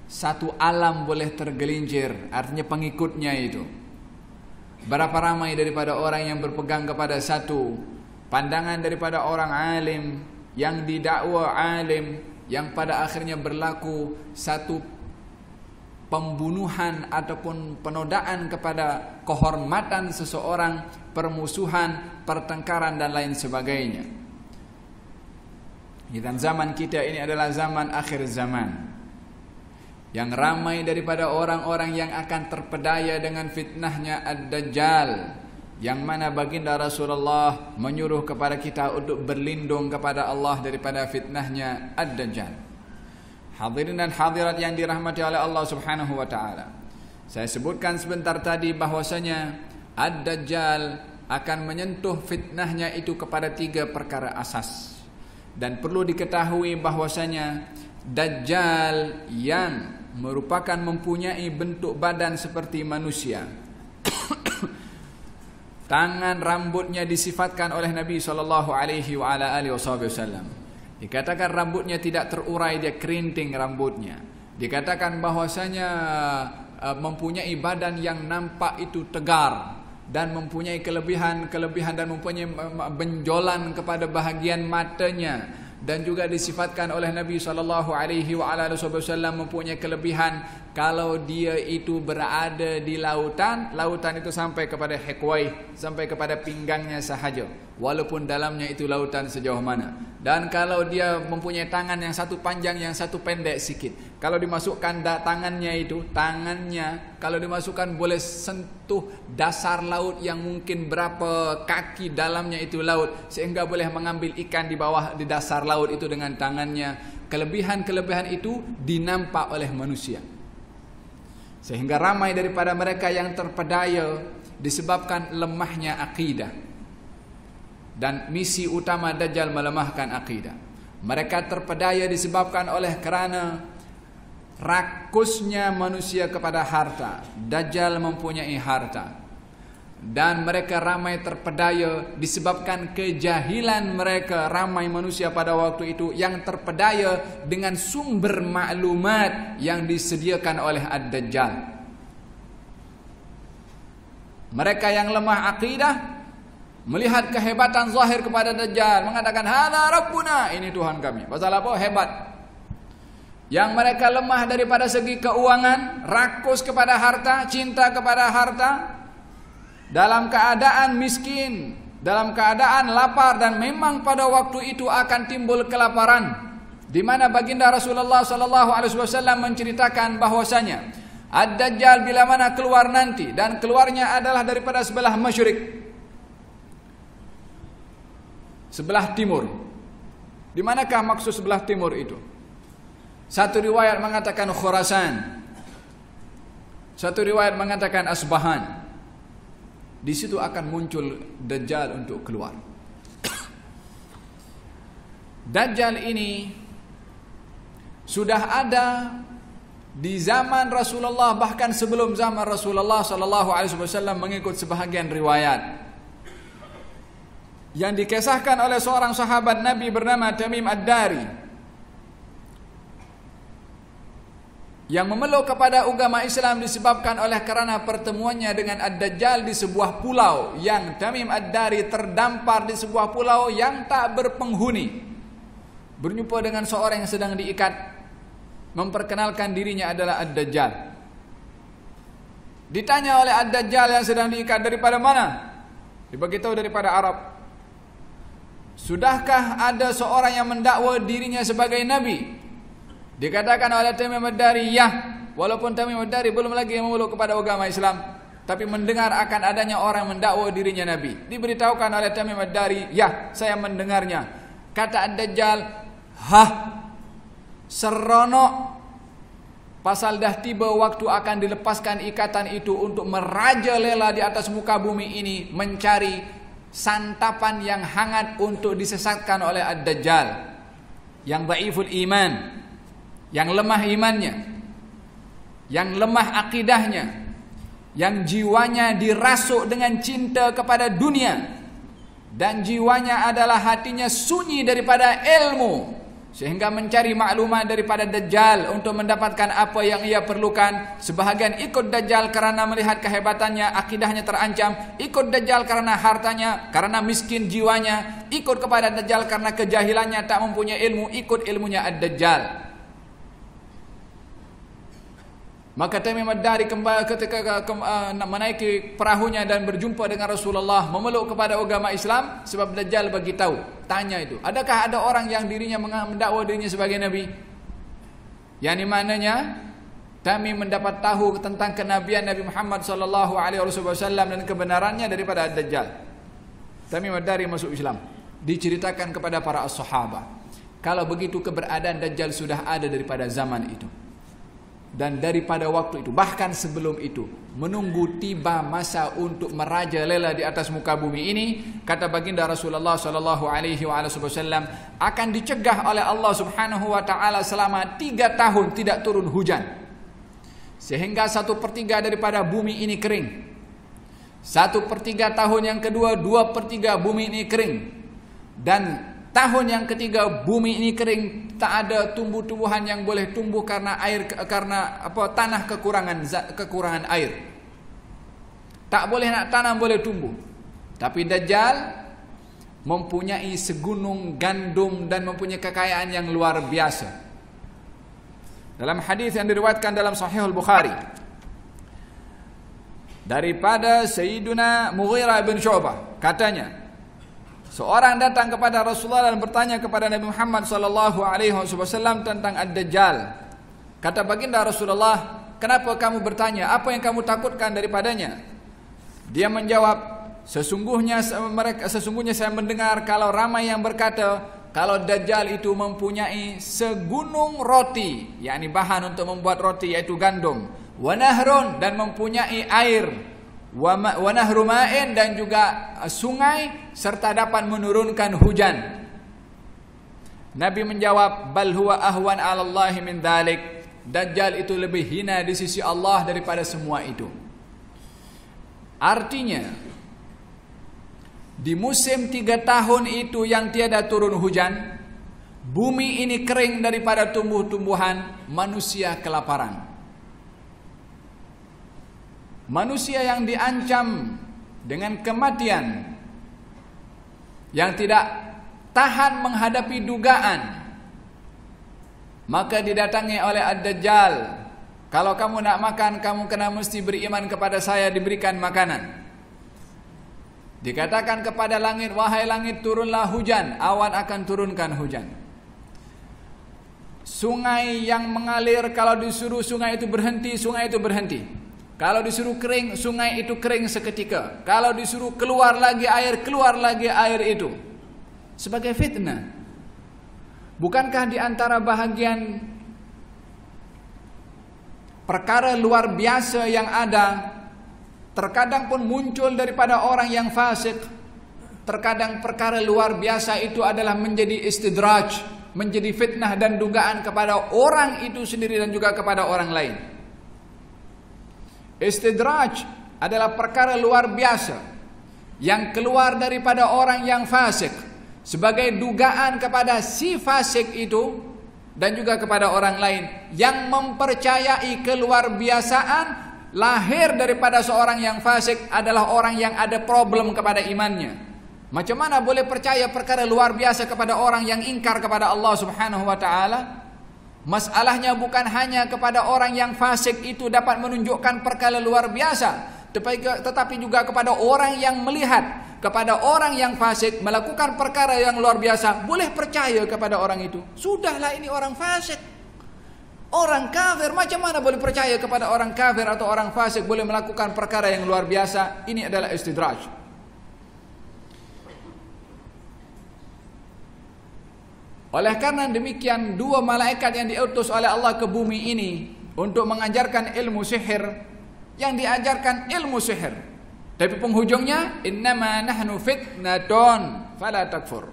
S2: satu alam boleh tergelincir. Artinya pengikutnya itu. Berapa ramai daripada orang yang berpegang kepada satu pandangan daripada orang alim, yang didakwa alim, yang pada akhirnya berlaku satu pembunuhan ataupun penodaan kepada kehormatan seseorang, permusuhan, pertengkaran dan lain sebagainya. Dan zaman kita ini adalah zaman akhir zaman, yang ramai daripada orang-orang yang akan terpedaya dengan fitnahnya Ad-Dajjal, yang mana baginda Rasulullah menyuruh kepada kita untuk berlindung kepada Allah daripada fitnahnya Ad-Dajjal. Hadirin dan hadirat yang dirahmati oleh Allah Subhanahu wa taala. Saya sebutkan sebentar tadi bahwasanya Ad-Dajjal akan menyentuh fitnahnya itu kepada 3 perkara asas. Dan perlu diketahui bahwasanya Dajjal yang merupakan mempunyai bentuk badan seperti manusia. Tangan rambutnya disifatkan oleh Nabi sallallahu alaihi wasallam. Dikatakan rambutnya tidak terurai, dia kerinting rambutnya. Dikatakan bahwasanya mempunyai badan yang nampak itu tegar dan mempunyai kelebihan dan mempunyai benjolan kepada bahagian matanya. Dan juga disifatkan oleh Nabi sallallahu alaihi wasallam mempunyai kelebihan kalau dia itu berada di lautan itu sampai kepada hikwai, sampai kepada pinggangnya sahaja, walaupun dalamnya itu lautan sejauh mana. Dan kalau dia mempunyai tangan yang satu panjang, yang satu pendek sikit, kalau dimasukkan tangannya kalau dimasukkan boleh sentuh dasar laut yang mungkin berapa kaki dalamnya itu laut, sehingga boleh mengambil ikan di bawah di dasar laut itu dengan tangannya. Kelebihan-kelebihan itu dinampak oleh manusia, sehingga ramai daripada mereka yang terpedaya disebabkan lemahnya akidah. Dan misi utama Dajjal melemahkan akidah. Mereka terpedaya disebabkan oleh kerana rakusnya manusia kepada harta. Dajjal mempunyai harta. Dan mereka ramai terpedaya disebabkan kejahilan mereka. Ramai manusia pada waktu itu yang terpedaya dengan sumber maklumat yang disediakan oleh Ad-Dajjal. Mereka yang lemah akidah melihat kehebatan zahir kepada Dajjal, mengatakan hadza rabbuna, ini Tuhan kami. Pasal apa? Hebat. Yang mereka lemah daripada segi keuangan, rakus kepada harta, cinta kepada harta, dalam keadaan miskin, dalam keadaan lapar, dan memang pada waktu itu akan timbul kelaparan, di mana baginda Rasulullah SAW menceritakan bahwasanya Ad-Dajjal bila mana keluar nanti, dan keluarnya adalah daripada sebelah masyrik, sebelah timur. Di manakah maksud sebelah timur itu? Satu riwayat mengatakan Khurasan, satu riwayat mengatakan Asbahan. Di situ akan muncul Dajjal untuk keluar. Dajjal ini sudah ada di zaman Rasulullah, bahkan sebelum zaman Rasulullah SAW, mengikut sebahagian riwayat yang dikisahkan oleh seorang sahabat Nabi bernama Tamim Ad-Dari, yang memeluk kepada agama Islam disebabkan oleh karena pertemuannya dengan Ad-Dajjal di sebuah pulau, yang Tamim Ad-Dari terdampar di sebuah pulau yang tak berpenghuni, berjumpa dengan seorang yang sedang diikat, memperkenalkan dirinya adalah Ad-Dajjal. Ditanya oleh Ad-Dajjal yang sedang diikat, daripada mana? Diberitahu daripada Arab. Sudahkah ada seorang yang mendakwa dirinya sebagai Nabi? Dikatakan oleh Tamim Ad-Dari, ya. Walaupun Tamim Ad-Dari belum lagi memeluk kepada agama Islam, tapi mendengar akan adanya orang mendakwa dirinya Nabi. Diberitahukan oleh Tamim Ad-Dari, ya, saya mendengarnya. Kata Ad-Dajjal, hah, seronok, pasal dah tiba waktu akan dilepaskan ikatan itu untuk merajalela di atas muka bumi ini, mencari santapan yang hangat untuk disesatkan oleh Ad-Dajjal yang dhaiful iman, yang lemah imannya, yang lemah akidahnya, yang jiwanya dirasuk dengan cinta kepada dunia, dan jiwanya adalah hatinya sunyi daripada ilmu, sehingga mencari maklumat daripada Dajjal untuk mendapatkan apa yang ia perlukan. Sebahagian ikut Dajjal karena melihat kehebatannya, akidahnya terancam. Ikut Dajjal karena hartanya, karena miskin jiwanya. Ikut kepada Dajjal karena kejahilannya, tak mempunyai ilmu. Ikut ilmunya Ad-Dajjal. Maka Tamim Ad-Dari kembali ketika menaiki perahunya dan berjumpa dengan Rasulullah, memeluk kepada agama Islam, sebab Dajjal bagi tahu, tanya itu, adakah ada orang yang dirinya mendakwa dirinya sebagai Nabi? Yang di mananya Tamim mendapat tahu tentang kenabian Nabi Muhammad SAW dan kebenarannya daripada Ad-Dajjal. Tamim Ad-Dari masuk Islam. Diceritakan kepada para as-sahabah, kalau begitu keberadaan Dajjal sudah ada daripada zaman itu. Dan daripada waktu itu, bahkan sebelum itu, menunggu tiba masa untuk merajalela di atas muka bumi ini, kata baginda Rasulullah SAW, akan dicegah oleh Allah Subhanahu wa taala selama 3 tahun tidak turun hujan, sehingga 1/3 daripada bumi ini kering. 1/3 tahun yang kedua, 2/3 bumi ini kering, dan tahun yang ketiga bumi ini kering, tak ada tumbuh-tumbuhan yang boleh tumbuh karena air, karena tanah kekurangan air. Tak boleh nak tanam boleh tumbuh. Tapi Dajjal mempunyai segunung gandum dan mempunyai kekayaan yang luar biasa. Dalam hadis yang diriwayatkan dalam Sahih Al-Bukhari daripada Sayyiduna Mughirah bin Syu'bah, katanya, seorang datang kepada Rasulullah dan bertanya kepada Nabi Muhammad SAW tentang Ad-Dajjal. Kata baginda Rasulullah, kenapa kamu bertanya? Apa yang kamu takutkan daripadanya? Dia menjawab, sesungguhnya saya mendengar kalau ramai yang berkata kalau Dajjal itu mempunyai segunung roti, yakni bahan untuk membuat roti, yaitu gandum, wa nahrun, dan mempunyai air, wa nahru ma'in, dan juga sungai, serta dapat menurunkan hujan. Nabi menjawab, bal huwa ahwan 'ala Allah min dzalik. Dajjal itu lebih hina di sisi Allah daripada semua itu. Artinya, di musim 3 tahun itu yang tiada turun hujan, bumi ini kering daripada tumbuh-tumbuhan, manusia kelaparan. Manusia yang diancam dengan kematian, yang tidak tahan menghadapi dugaan, maka didatangi oleh Ad-Dajjal. Kalau kamu nak makan, kamu kena mesti beriman kepada saya, diberikan makanan. Dikatakan kepada langit, wahai langit turunlah hujan, awan akan turunkan hujan. Sungai yang mengalir, kalau disuruh sungai itu berhenti, sungai itu berhenti. Kalau disuruh kering, sungai itu kering seketika. Kalau disuruh keluar lagi air itu. Sebagai fitnah. Bukankah di antara bahagian perkara luar biasa yang ada, terkadang pun muncul daripada orang yang fasik. Terkadang perkara luar biasa itu adalah menjadi istidraj, menjadi fitnah dan dugaan kepada orang itu sendiri dan juga kepada orang lain. Istidraj adalah perkara luar biasa yang keluar daripada orang yang fasik sebagai dugaan kepada si fasik itu dan juga kepada orang lain yang mempercayai keluar biasaan lahir daripada seorang yang fasik adalah orang yang ada problem kepada imannya. Macam mana boleh percaya perkara luar biasa kepada orang yang ingkar kepada Allah Subhanahu wa taala? Masalahnya bukan hanya kepada orang yang fasik itu dapat menunjukkan perkara luar biasa, tetapi juga kepada orang yang melihat kepada orang yang fasik melakukan perkara yang luar biasa, boleh percaya kepada orang itu. Sudahlah, ini orang fasik, orang kafir, macam mana boleh percaya kepada orang kafir atau orang fasik boleh melakukan perkara yang luar biasa? Ini adalah istidraj. Oleh karena demikian, dua malaikat yang diutus oleh Allah ke bumi ini untuk mengajarkan ilmu sihir, yang diajarkan ilmu sihir, tapi penghujungnya innama nahnu fitnatun fala takfur.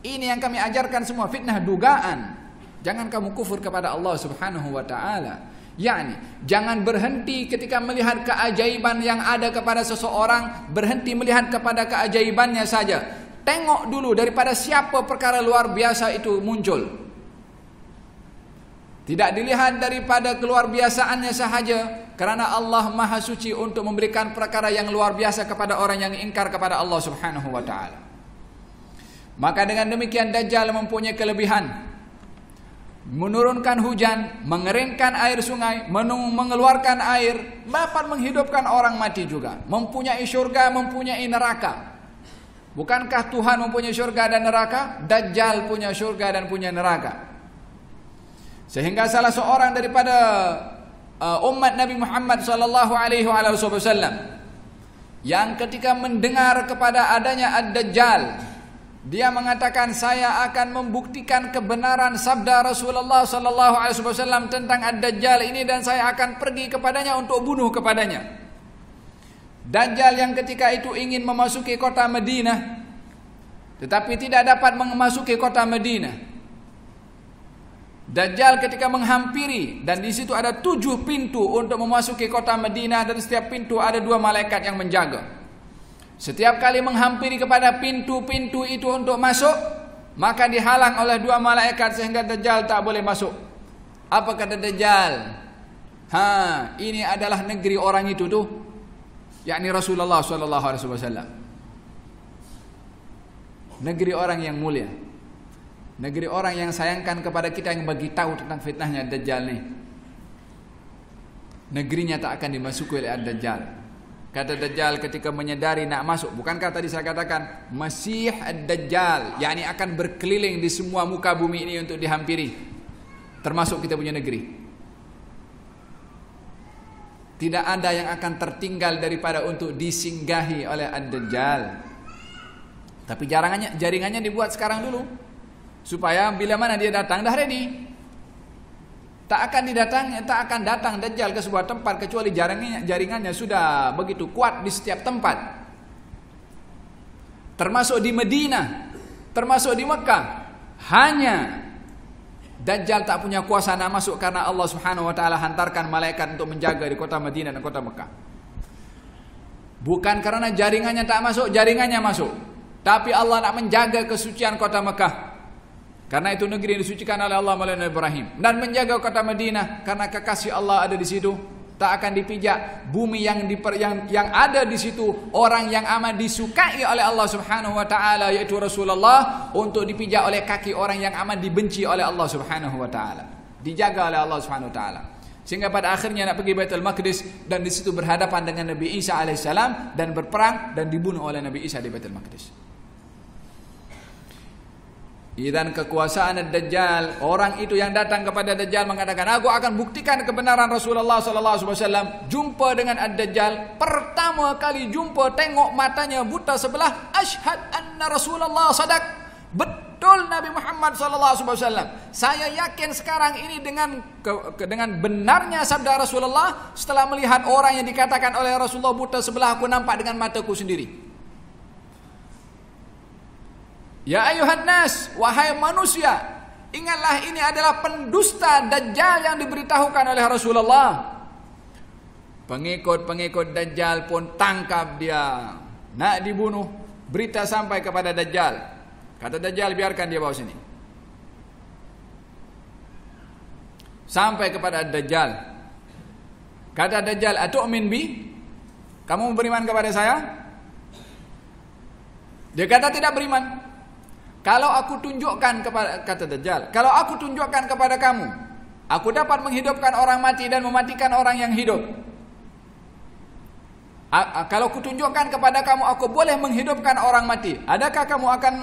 S2: Ini yang kami ajarkan semua fitnah, dugaan. Jangan kamu kufur kepada Allah Subhanahu wa taala. Yani jangan berhenti ketika melihat keajaiban yang ada kepada seseorang, berhenti melihat kepada keajaibannya saja. Tengok dulu daripada siapa perkara luar biasa itu muncul. Tidak dilihat daripada keluar biasaannya sahaja, karena Allah Maha Suci untuk memberikan perkara yang luar biasa kepada orang yang ingkar kepada Allah Subhanahu wa taala. Maka dengan demikian Dajjal mempunyai kelebihan menurunkan hujan, mengeringkan air sungai, mengeluarkan air, dapat menghidupkan orang mati juga, mempunyai syurga, mempunyai neraka. Bukankah Tuhan mempunyai syurga dan neraka? Dajjal punya syurga dan punya neraka. Sehingga salah seorang daripada umat Nabi Muhammad sallallahu alaihi wasallam yang ketika mendengar kepada adanya Ad-Dajjal, dia mengatakan, saya akan membuktikan kebenaran sabda Rasulullah sallallahu alaihi wasallam tentang Ad-Dajjal ini dan saya akan pergi kepadanya untuk bunuh kepadanya. Dajjal yang ketika itu ingin memasuki kota Madinah, tetapi tidak dapat memasuki kota Madinah. Dajjal ketika menghampiri, dan di situ ada 7 pintu untuk memasuki kota Madinah, dan setiap pintu ada 2 malaikat yang menjaga. Setiap kali menghampiri kepada pintu-pintu itu untuk masuk, maka dihalang oleh 2 malaikat sehingga Dajjal tak boleh masuk. Apa kata Dajjal? Ini adalah negeri orang itu tuh, yakni Rasulullah sallallahu alaihi wasallam. Negeri orang yang mulia, negeri orang yang sayangkan kepada kita, yang bagi tahu tentang fitnahnya Dajjal nih. Negerinya tak akan dimasuki oleh Ad-Dajjal. Kata Dajjal ketika menyadari nak masuk, bukankah tadi saya katakan Masih Ad-Dajjal, yakni akan berkeliling di semua muka bumi ini untuk dihampiri, termasuk kita punya negeri. Tidak ada yang akan tertinggal daripada untuk disinggahi oleh Ad-Dajjal. Tapi jaringannya dibuat sekarang dulu, supaya bila mana dia datang dah ready. Tak akan datang Dajjal ke sebuah tempat kecuali jaringannya sudah begitu kuat di setiap tempat. Termasuk di Madinah, termasuk di Mekah. Hanya Dajjal tak punya kuasa nak masuk karena Allah Subhanahu wa taala hantarkan malaikat untuk menjaga di kota Madinah dan kota Mekah. Bukan karena jaringannya tak masuk, jaringannya masuk. Tapi Allah nak menjaga kesucian kota Mekah. Karena itu negeri yang disucikan oleh Allah melalui Nabi Ibrahim, dan menjaga kota Madinah karena kekasih Allah ada di situ. Tak akan dipijak bumi yang ada di situ orang yang amat disukai oleh Allah Subhanahu wa taala, yaitu Rasulullah, untuk dipijak oleh kaki orang yang amat dibenci oleh Allah Subhanahu wa taala. Dijaga oleh Allah Subhanahu wa taala. Sehingga pada akhirnya nak pergi Baitul Maqdis dan di situ berhadapan dengan Nabi Isa alaihissalam dan berperang dan dibunuh oleh Nabi Isa di Baitul Maqdis. Dan kekuasaan Ad-Dajjal, orang itu yang datang kepada Dajjal mengatakan, aku akan buktikan kebenaran Rasulullah SAW. Jumpa dengan Ad-Dajjal, pertama kali jumpa, tengok matanya buta sebelah, asyhad anna Rasulullah sadaq. Betul Nabi Muhammad SAW. Saya yakin sekarang ini dengan benarnya sabda Rasulullah. Setelah melihat orang yang dikatakan oleh Rasulullah buta sebelah, aku nampak dengan mataku sendiri. Ya ayuhan nas, wahai manusia, ingatlah ini adalah pendusta Dajjal yang diberitahukan oleh Rasulullah. Pengikut-pengikut Dajjal pun tangkap dia, nak dibunuh. Berita sampai kepada Dajjal. Kata Dajjal, biarkan dia bawa sini. Sampai kepada Dajjal. Kata Dajjal, atu'min bi? Kamu beriman kepada saya? Dia kata tidak beriman. Kalau aku tunjukkan kepada, kata Dajjal, kalau aku tunjukkan kepada kamu, aku dapat menghidupkan orang mati dan mematikan orang yang hidup. Kalau aku tunjukkan kepada kamu, aku boleh menghidupkan orang mati. Adakah kamu akan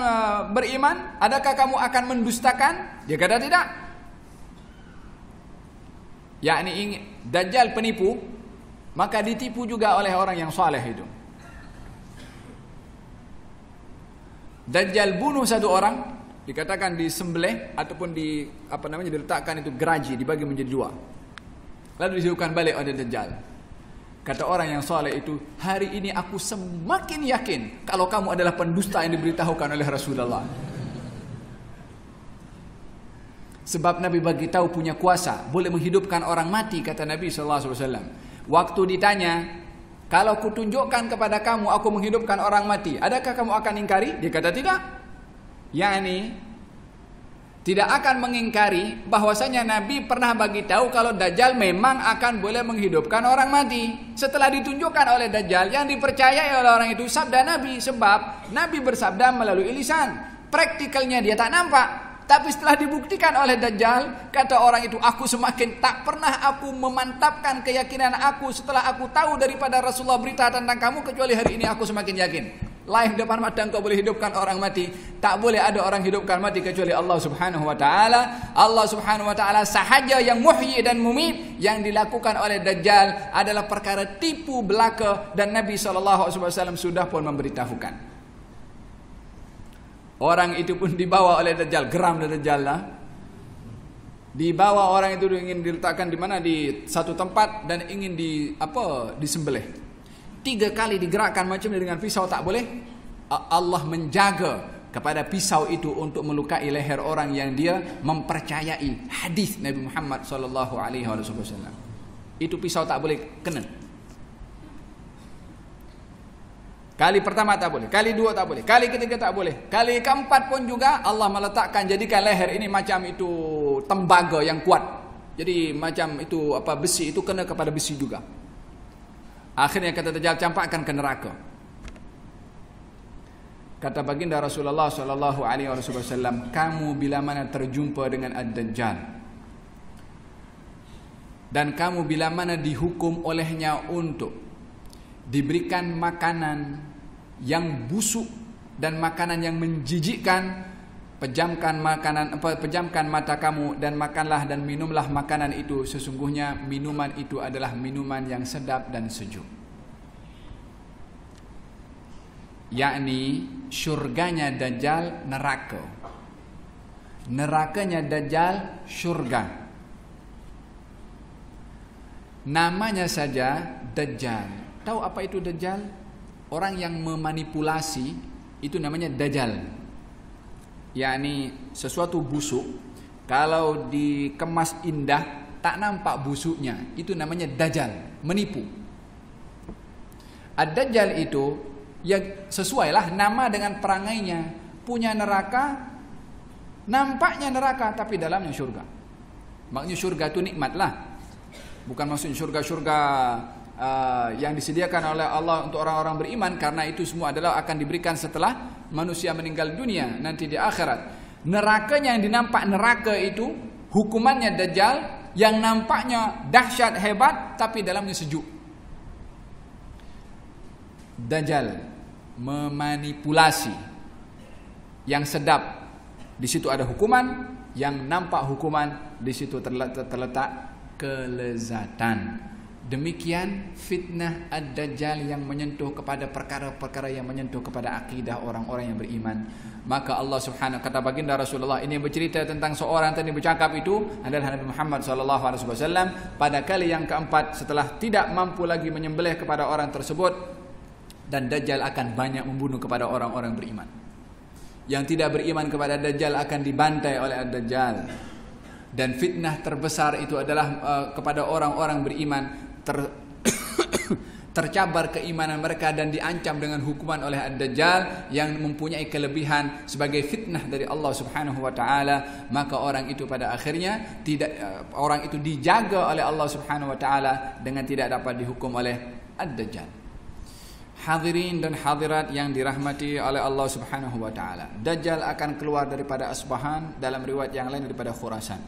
S2: beriman? Adakah kamu akan mendustakan? Dia kata tidak. Yakni Dajjal penipu, maka ditipu juga oleh orang yang saleh itu. Dajjal bunuh satu orang, dikatakan disembelih ataupun diletakkan itu geraji, dibagi menjadi dua. Lalu dihidupkan balik oleh Dajjal. Kata orang yang saleh itu, hari ini aku semakin yakin kalau kamu adalah pendusta yang diberitahukan oleh Rasulullah. Sebab Nabi bagi tahu punya kuasa, boleh menghidupkan orang mati, kata Nabi SAW. Waktu ditanya, kalau aku tunjukkan kepada kamu, aku menghidupkan orang mati, adakah kamu akan ingkari? Dia kata tidak. Yani tidak akan mengingkari bahwasanya Nabi pernah bagi tahu kalau Dajjal memang akan boleh menghidupkan orang mati. Setelah ditunjukkan oleh Dajjal, yang dipercayai oleh orang itu sabda Nabi, sebab Nabi bersabda melalui lisan. Praktikalnya dia tak nampak. Tapi setelah dibuktikan oleh Dajjal, kata orang itu, aku semakin tak pernah aku memantapkan keyakinan aku setelah aku tahu daripada Rasulullah berita tentang kamu, kecuali hari ini aku semakin yakin. Live depan mata engkau boleh hidupkan orang mati. Tak boleh ada orang hidupkan mati kecuali Allah Subhanahu wa taala. Allah Subhanahu wa taala sahaja yang muhyi dan mumit. Yang dilakukan oleh Dajjal adalah perkara tipu belaka, dan Nabi SAW sudah pun memberitahukan. Orang itu pun dibawa oleh Dajjal, geram oleh Dajjal lah. Dibawa orang itu ingin diletakkan di mana, di satu tempat, dan ingin disembelih. 3 kali digerakkan macam ni dengan pisau, tak boleh. Allah menjaga kepada pisau itu untuk melukai leher orang yang dia mempercayai hadis Nabi Muhammad SAW. Itu pisau tak boleh kena. Kali pertama tak boleh, kali 2 tak boleh, kali ketiga tak boleh, kali keempat pun juga Allah meletakkan, jadikan leher ini macam itu tembaga yang kuat. Jadi macam itu besi itu kena kepada besi juga. Akhirnya kata Dajjal, campakkan ke neraka. Kata baginda Rasulullah SAW, kamu bila mana terjumpa dengan Ad-Dajjal, dan kamu bila mana dihukum olehnya untuk diberikan makanan yang busuk dan makanan yang menjijikkan, pejamkan mata kamu dan makanlah dan minumlah makanan itu, sesungguhnya minuman itu adalah minuman yang sedap dan sejuk. Yakni syurganya Dajjal neraka, nerakanya Dajjal syurga. Namanya saja Dajjal. Tahu apa itu Dajjal? Orang yang memanipulasi itu namanya Dajjal. Yakni sesuatu busuk, kalau dikemas indah tak nampak busuknya, itu namanya Dajjal, menipu. Ad-Dajjal itu ya sesuailah nama dengan perangainya, punya neraka, nampaknya neraka tapi dalamnya syurga. Maknanya syurga itu nikmatlah. Bukan maksudnya syurga-syurga yang disediakan oleh Allah untuk orang-orang beriman, karena itu semua adalah akan diberikan setelah manusia meninggal dunia nanti di akhirat. Nerakanya yang dinampak neraka itu, hukumannya Dajjal yang nampaknya dahsyat hebat tapi dalamnya sejuk. Dajjal memanipulasi, yang sedap di situ ada hukuman, yang nampak hukuman di situ terletak kelezatan. Demikian fitnah ad-dajjal yang menyentuh kepada perkara-perkara yang menyentuh kepada akidah orang-orang yang beriman. Maka Allah Subhanahu, kata baginda Rasulullah ini bercerita tentang seorang tadi bercakap itu adalah Nabi Muhammad SAW. Pada kali yang keempat setelah tidak mampu lagi menyembelih kepada orang tersebut, dan Dajjal akan banyak membunuh kepada orang-orang beriman. Yang tidak beriman kepada Dajjal akan dibantai oleh ad-Dajjal. Dan fitnah terbesar itu adalah kepada orang-orang beriman, tercabar keimanan mereka dan diancam dengan hukuman oleh ad-Dajjal yang mempunyai kelebihan sebagai fitnah dari Allah Subhanahu wa taala. Maka orang itu pada akhirnya orang itu dijaga oleh Allah Subhanahu wa taala dengan tidak dapat dihukum oleh ad-Dajjal. Hadirin dan hadirat yang dirahmati oleh Allah Subhanahu wa taala, Dajjal akan keluar daripada Asbahan, dalam riwayat yang lain daripada Khurasan.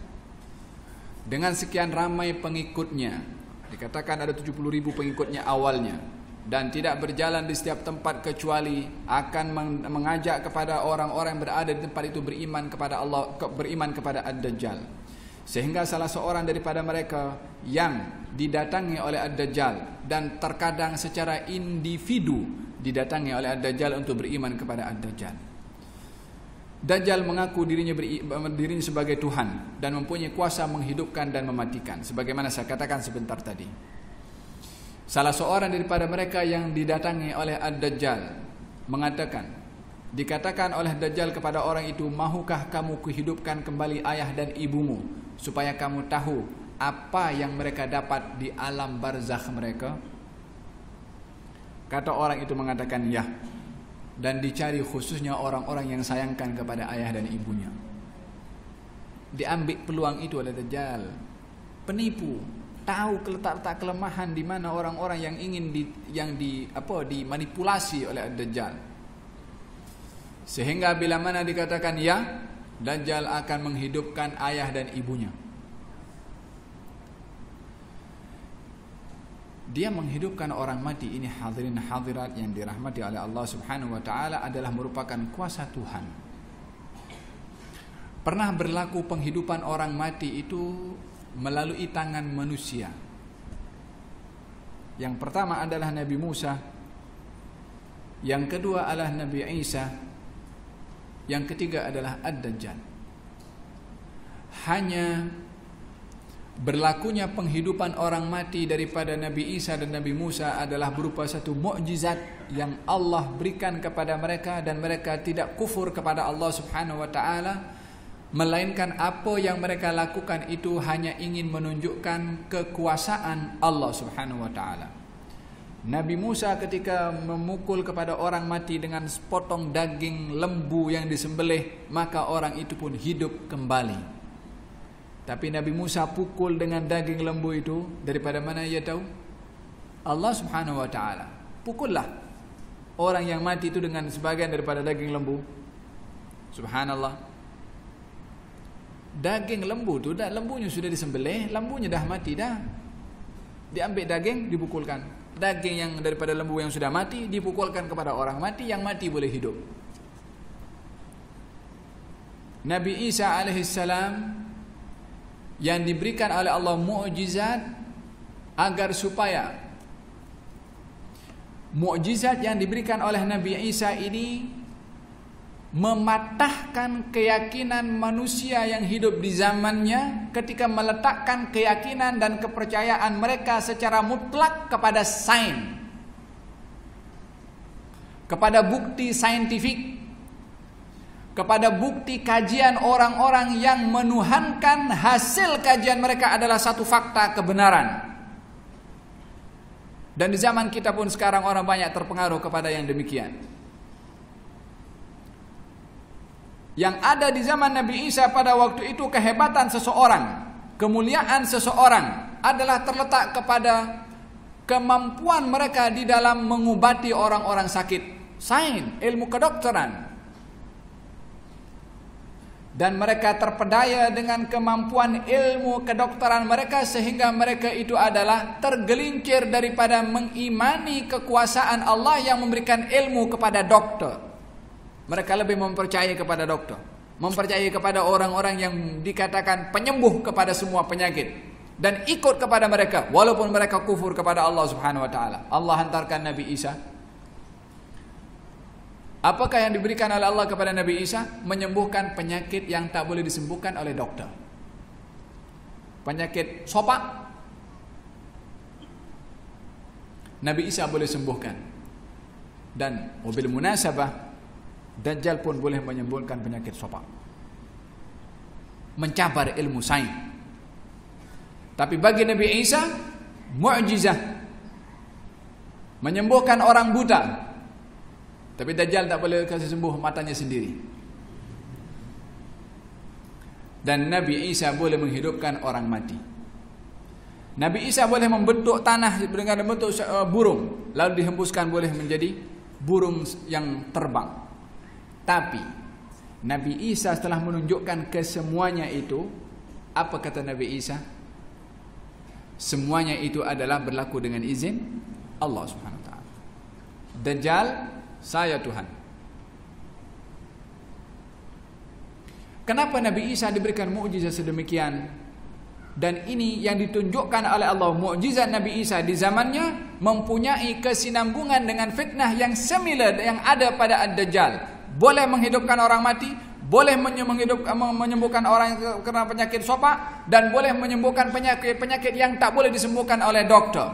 S2: Dengan sekian ramai pengikutnya, dikatakan ada 70.000 pengikutnya awalnya, dan tidak berjalan di setiap tempat kecuali akan mengajak kepada orang-orang yang berada di tempat itu beriman kepada Allah, beriman kepada ad-Dajjal. Sehingga salah seorang daripada mereka yang didatangi oleh ad-Dajjal, dan terkadang secara individu didatangi oleh ad-Dajjal untuk beriman kepada ad-Dajjal. Dajjal mengaku dirinya sebagai Tuhan dan mempunyai kuasa menghidupkan dan mematikan, sebagaimana saya katakan sebentar tadi. Salah seorang daripada mereka yang didatangi oleh ad-Dajjal dikatakan oleh Dajjal kepada orang itu, mahukah kamu kuhidupkan kembali ayah dan ibumu supaya kamu tahu apa yang mereka dapat di alam barzakh mereka? Kata orang itu mengatakan ya, dan dicari khususnya orang-orang yang sayangkan kepada ayah dan ibunya. Diambil peluang itu oleh Dajjal. Penipu tahu letak kelemahan di mana orang-orang yang ingin dimanipulasi oleh Dajjal. Sehingga bila mana dikatakan ya, Dajjal akan menghidupkan ayah dan ibunya. Dia menghidupkan orang mati. Ini hadirin hadirat yang dirahmati oleh Allah Subhanahu wa taala adalah merupakan kuasa Tuhan. Pernah berlaku penghidupan orang mati itu melalui tangan manusia. Yang pertama adalah Nabi Musa, yang kedua adalah Nabi Isa, yang ketiga adalah ad-Dajjal. Hanya berlakunya penghidupan orang mati daripada Nabi Isa dan Nabi Musa adalah berupa satu mukjizat yang Allah berikan kepada mereka, dan mereka tidak kufur kepada Allah Subhanahu wa taala, melainkan apa yang mereka lakukan itu hanya ingin menunjukkan kekuasaan Allah Subhanahu wa taala. Nabi Musa ketika memukul kepada orang mati dengan sepotong daging lembu yang disembelih, maka orang itu pun hidup kembali. Tapi Nabi Musa pukul dengan daging lembu itu daripada mana ia tahu? Allah Subhanahu wa taala. Pukullah orang yang mati itu dengan sebagian daripada daging lembu. Subhanallah. Daging lembu itu, lembunya sudah disembelih, lembunya dah mati dah. Diambil daging, dipukulkan. Daging yang daripada lembu yang sudah mati dipukulkan kepada orang mati, yang mati boleh hidup. Nabi Isa alaihissalam yang diberikan oleh Allah mukjizat agar supaya mukjizat yang diberikan oleh Nabi Isa ini mematahkan keyakinan manusia yang hidup di zamannya ketika meletakkan keyakinan dan kepercayaan mereka secara mutlak kepada sains, kepada bukti saintifik, kepada bukti kajian orang-orang yang menuhankan hasil kajian mereka adalah satu fakta kebenaran. Dan di zaman kita pun sekarang orang banyak terpengaruh kepada yang demikian. Yang ada di zaman Nabi Isa pada waktu itu, kehebatan seseorang, kemuliaan seseorang adalah terletak kepada kemampuan mereka di dalam mengobati orang-orang sakit. Sains, ilmu kedokteran. dan mereka terpedaya dengan kemampuan ilmu kedokteran mereka, sehingga mereka itu adalah tergelincir daripada mengimani kekuasaan Allah yang memberikan ilmu kepada dokter. Mereka lebih mempercayai kepada dokter, mempercayai kepada orang-orang yang dikatakan penyembuh kepada semua penyakit, dan ikut kepada mereka walaupun mereka kufur kepada Allah Subhanahu wa taala. Allah hantarkan Nabi Isa. Apakah yang diberikan oleh Allah kepada Nabi Isa? Menyembuhkan penyakit yang tak boleh disembuhkan oleh dokter. Penyakit sopak, Nabi Isa boleh sembuhkan. Dan mobil munasabah, Dajjal pun boleh menyembuhkan penyakit sopak. Mencabar ilmu sains. Tapi bagi Nabi Isa, mukjizat. Menyembuhkan orang buta. Tapi Dajjal tak boleh kasih sembuh matanya sendiri. Dan Nabi Isa boleh menghidupkan orang mati. Nabi Isa boleh membentuk tanah dengan bentuk burung, lalu dihembuskan boleh menjadi burung yang terbang. Tapi Nabi Isa setelah menunjukkan kesemuanya itu, apa kata Nabi Isa? Semuanya itu adalah berlaku dengan izin Allah Subhanahu wa taala. Dajjal, saya Tuhan. Kenapa Nabi Isa diberikan mukjizat sedemikian? Dan ini yang ditunjukkan oleh Allah, mukjizat Nabi Isa di zamannya mempunyai kesinambungan dengan fitnah yang similar yang ada pada Ad-Dajjal. Boleh menghidupkan orang mati, boleh menyembuhkan orang yang kena penyakit sopak, dan boleh menyembuhkan penyakit yang tak boleh disembuhkan oleh dokter.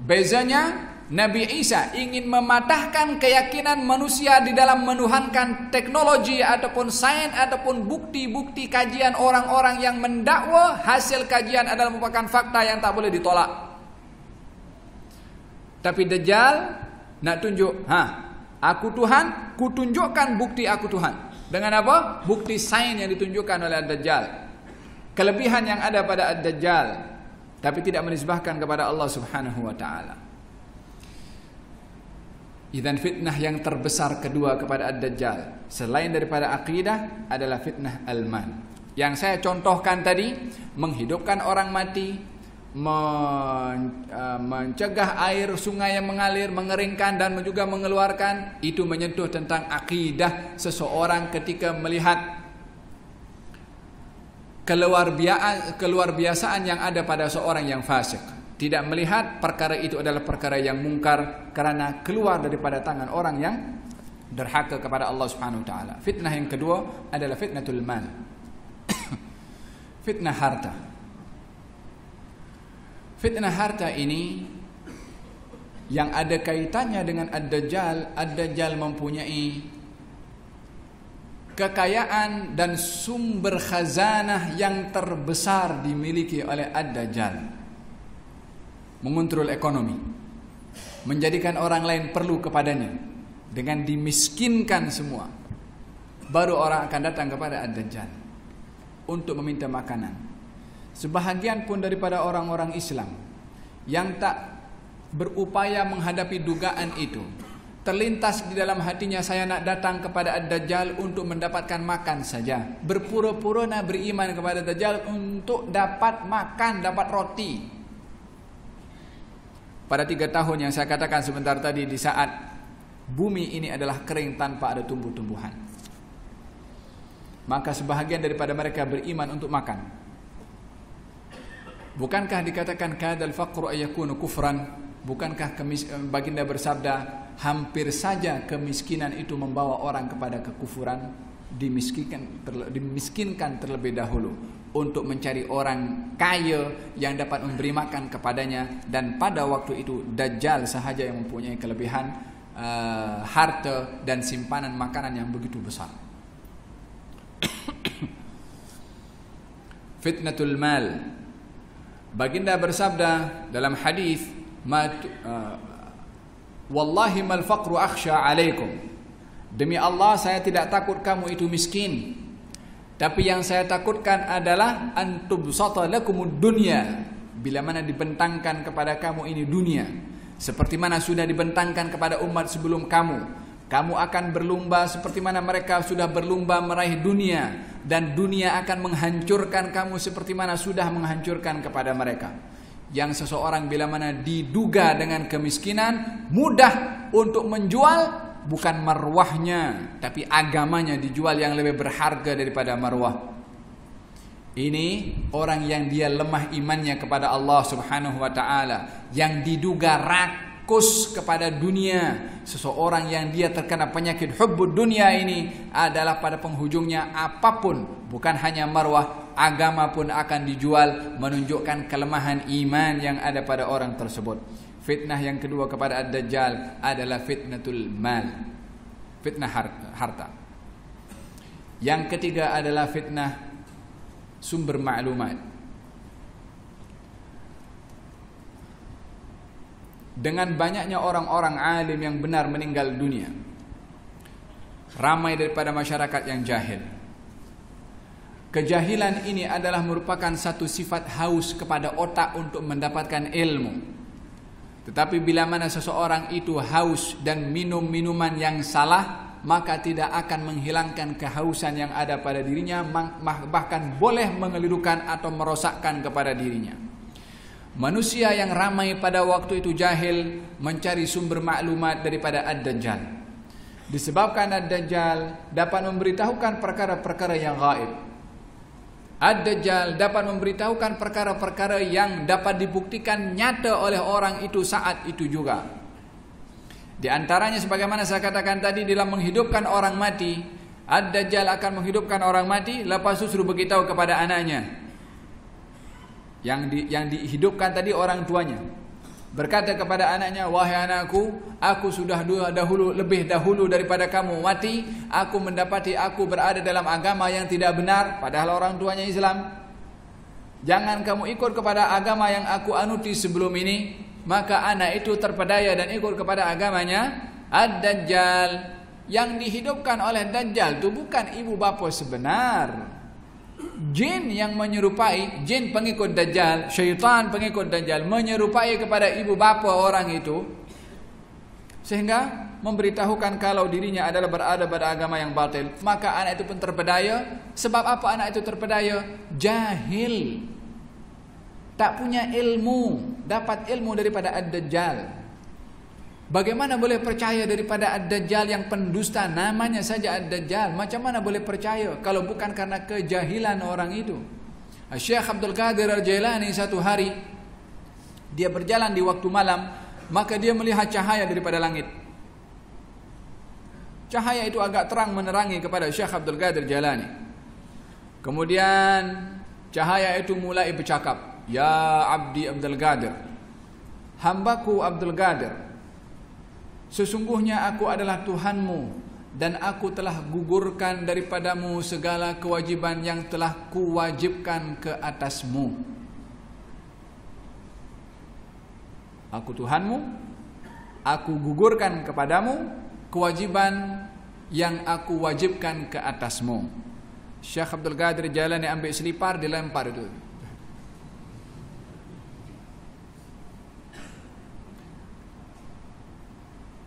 S2: Bezanya, Nabi Isa ingin mematahkan keyakinan manusia di dalam menuhankan teknologi ataupun sains ataupun bukti-bukti kajian orang-orang yang mendakwa hasil kajian adalah merupakan fakta yang tak boleh ditolak. Tapi Dajjal nak tunjuk, aku Tuhan, ku tunjukkan bukti aku Tuhan. Dengan apa? Bukti sains yang ditunjukkan oleh Ad-Dajjal. Kelebihan yang ada pada Ad-Dajjal, tapi tidak menisbahkan kepada Allah Subhanahu wa taala. Dan fitnah yang terbesar kedua kepada Ad-Dajjal selain daripada akidah adalah fitnah al-mal. Yang saya contohkan tadi, menghidupkan orang mati, mencegah air sungai yang mengalir, mengeringkan dan juga mengeluarkan, itu menyentuh tentang akidah seseorang ketika melihat keluar biasaan yang ada pada seorang yang fasik. Tidak melihat perkara itu adalah perkara yang mungkar karena keluar daripada tangan orang yang derhaka kepada Allah Subhanahu wa taala. Fitnah yang kedua adalah fitnatul mal. Fitnah harta. Fitnah harta ini yang ada kaitannya dengan Ad-Dajjal. Ad-Dajjal mempunyai kekayaan dan sumber khazanah yang terbesar dimiliki oleh Ad-Dajjal. Mengontrol ekonomi, menjadikan orang lain perlu kepadanya dengan dimiskinkan semua. Baru orang akan datang kepada Ad-Dajjal untuk meminta makanan. Sebahagian pun daripada orang-orang Islam yang tak berupaya menghadapi dugaan itu, terlintas di dalam hatinya, saya nak datang kepada Ad-Dajjal untuk mendapatkan makan saja. Berpura-pura nak beriman kepada Dajjal untuk dapat makan, dapat roti. Pada 3 tahun yang saya katakan sebentar tadi, di saat bumi ini adalah kering tanpa ada tumbuh-tumbuhan, maka sebahagian daripada mereka beriman untuk makan. Bukankah dikatakan kadal faqru ayakunu kufran? Bukankah baginda bersabda, hampir saja kemiskinan itu membawa orang kepada kekufuran? Dimiskinkan terlebih dahulu untuk mencari orang kaya yang dapat memberi makan kepadanya. Dan pada waktu itu Dajjal sahaja yang mempunyai kelebihan harta dan simpanan makanan yang begitu besar. Fitnatul mal. Baginda bersabda dalam hadis, wallahi mal faqru akhsha alaikum. Demi Allah, saya tidak takut kamu itu miskin, tapi yang saya takutkan adalah antubsata lakumud dunya, bila mana dibentangkan kepada kamu ini dunia, seperti mana sudah dibentangkan kepada umat sebelum kamu. Kamu akan berlumba seperti mana mereka sudah berlumba meraih dunia. dan dunia akan menghancurkan kamu seperti mana sudah menghancurkan kepada mereka. Yang seseorang bila mana diduga dengan kemiskinan, mudah untuk menjual bukan marwahnya, tapi agamanya dijual yang lebih berharga daripada marwah. Ini orang yang dia lemah imannya kepada Allah Subhanahu wa taala, yang diduga rakus kepada dunia. Seseorang yang dia terkena penyakit hubbud dunia ini adalah pada penghujungnya apapun, bukan hanya marwah, agama pun akan dijual, menunjukkan kelemahan iman yang ada pada orang tersebut. Fitnah yang kedua kepada Ad-Dajjal adalah fitnatul mal, fitnah harta. Yang ketiga adalah fitnah sumber maklumat. Dengan banyaknya orang-orang alim yang benar meninggal dunia, ramai daripada masyarakat yang jahil. Kejahilan ini adalah merupakan satu sifat haus kepada otak untuk mendapatkan ilmu. Tetapi bila mana seseorang itu haus dan minum minuman yang salah, maka tidak akan menghilangkan kehausan yang ada pada dirinya, bahkan boleh mengelirukan atau merosakkan kepada dirinya. Manusia yang ramai pada waktu itu jahil mencari sumber maklumat daripada Ad-Dajjal. Disebabkan Ad-Dajjal dapat memberitahukan perkara-perkara yang gaib. Ad-Dajjal dapat memberitahukan perkara-perkara yang dapat dibuktikan nyata oleh orang itu saat itu juga. Di antaranya sebagaimana saya katakan tadi, dalam menghidupkan orang mati, Ad-Dajjal akan menghidupkan orang mati, lepas itu suruh beritahu kepada anaknya. Yang dihidupkan tadi orang tuanya. Berkata kepada anaknya, wahai anakku, aku sudah lebih dahulu daripada kamu mati, aku mendapati aku berada dalam agama yang tidak benar, padahal orang tuanya Islam. Jangan kamu ikut kepada agama yang aku anuti sebelum ini. Maka anak itu terpedaya dan ikut kepada agamanya Ad-Dajjal. Yang dihidupkan oleh Dajjal itu bukan ibu bapa sebenar, jin yang menyerupai, jin pengikut Dajjal, syaitan pengikut Dajjal menyerupai kepada ibu bapa orang itu, sehingga memberitahukan kalau dirinya adalah berada pada agama yang batil. Maka anak itu pun terpedaya. Sebab apa anak itu terpedaya? Jahil, tak punya ilmu, dapat ilmu daripada Ad-Dajjal. Bagaimana boleh percaya daripada Ad-Dajjal yang pendusta, namanya saja Ad-Dajjal? Macam mana boleh percaya kalau bukan karena kejahilan orang itu? Syekh Abdul Qadir Al-Jailani satu hari dia berjalan di waktu malam, maka dia melihat cahaya daripada langit. Cahaya itu agak terang menerangi kepada Syekh Abdul Qadir Jailani. Kemudian cahaya itu mulai bercakap, ya Abdi Abdul Qadir, hambaku Abdul Qadir, sesungguhnya aku adalah Tuhanmu dan aku telah gugurkan daripadamu segala kewajiban yang telah kuwajibkan ke atasmu. Aku Tuhanmu, aku gugurkan kepadamu kewajiban yang aku wajibkan ke atasmu. Syekh Abdul Qadir Jailani ambil selipar, dilempar itu.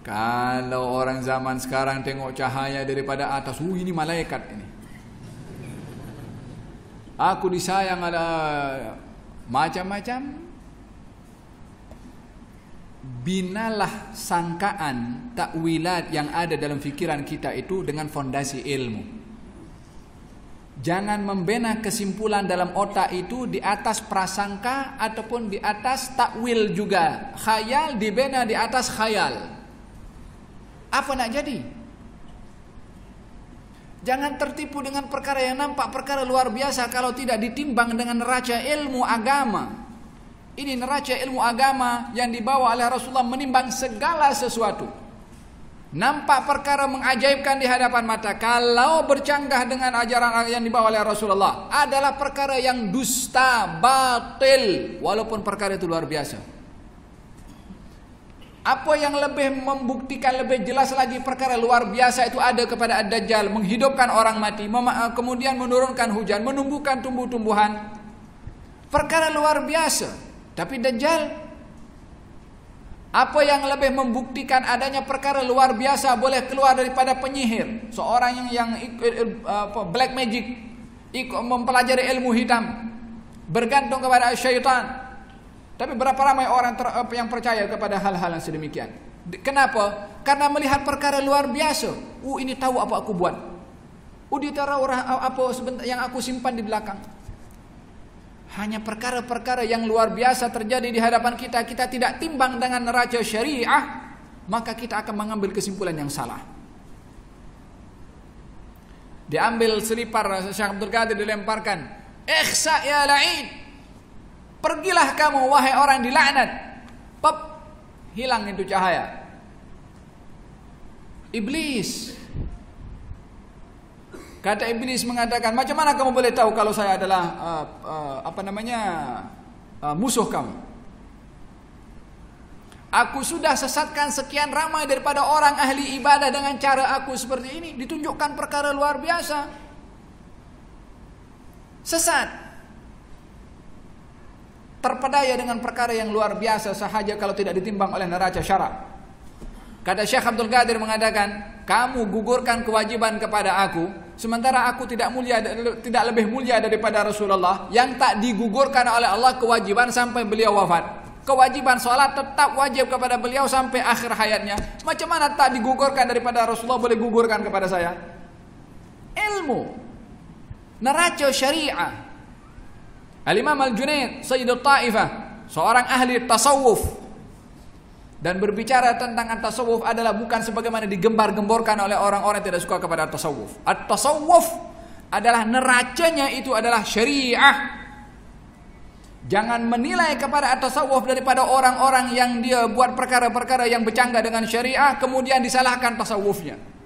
S2: Kalau orang zaman sekarang tengok cahaya daripada atas, ini malaikat ini. Aku disayang, ada macam-macam. Binalah sangkaan, takwilat yang ada dalam fikiran kita itu dengan fondasi ilmu. Jangan membina kesimpulan dalam otak itu di atas prasangka ataupun di atas takwil juga. Khayal dibina di atas khayal. Apa nak jadi? Jangan tertipu dengan perkara yang nampak perkara luar biasa kalau tidak ditimbang dengan neraca ilmu agama. Ini neraca ilmu agama yang dibawa oleh Rasulullah menimbang segala sesuatu. Nampak perkara mengajaibkan di hadapan mata, kalau bercanggah dengan ajaran yang dibawa oleh Rasulullah adalah perkara yang dusta, batil, walaupun perkara itu luar biasa. Apa yang lebih membuktikan lebih jelas lagi perkara luar biasa itu ada kepada Ad-Dajjal, menghidupkan orang mati, kemudian menurunkan hujan, menumbuhkan tumbuh-tumbuhan. Perkara luar biasa. Tapi Dajjal, apa yang lebih membuktikan adanya perkara luar biasa boleh keluar daripada penyihir, seorang yang black magic, ikut mempelajari ilmu hitam, bergantung kepada syaitan. Tapi berapa ramai orang yang percaya kepada hal-hal yang sedemikian? Kenapa? Karena melihat perkara luar biasa. Ini tahu apa aku buat. Dia tahu apa yang aku simpan di belakang. Hanya perkara-perkara yang luar biasa terjadi di hadapan kita, kita tidak timbang dengan neraca syariah, maka kita akan mengambil kesimpulan yang salah. Diambil selipar Syekh Abdul Qadir, dilemparkan, "Ikhsa ya la'in." Pergilah kamu wahai orang dilaknat. Pop, hilang itu cahaya. Iblis. Kata iblis mengatakan, "Macam mana kamu boleh tahu kalau saya adalah musuh kamu? Aku sudah sesatkan sekian ramai daripada orang ahli ibadah dengan cara aku seperti ini." Ditunjukkan perkara luar biasa. Sesat. Terpedaya dengan perkara yang luar biasa sahaja kalau tidak ditimbang oleh neraca syarak. Kata Syekh Abdul Qadir mengatakan, "Kamu gugurkan kewajiban kepada aku, sementara aku tidak lebih mulia daripada Rasulullah yang tak digugurkan oleh Allah kewajiban sampai beliau wafat. Kewajiban sholat tetap wajib kepada beliau sampai akhir hayatnya. Macam mana tak digugurkan daripada Rasulullah boleh gugurkan kepada saya?" Ilmu, neraca syariah. Al-Imam Al-Junaid, Sayyidut Ta'ifah, seorang ahli tasawuf, dan berbicara tentang at-tasawuf adalah bukan sebagaimana digembar-gemborkan oleh orang-orang yang tidak suka kepada at-tasawuf. At-tasawuf adalah neracanya itu adalah syariah. Jangan menilai kepada at-tasawuf daripada orang-orang yang dia buat perkara-perkara yang bercanggah dengan syariah kemudian disalahkan tasawufnya.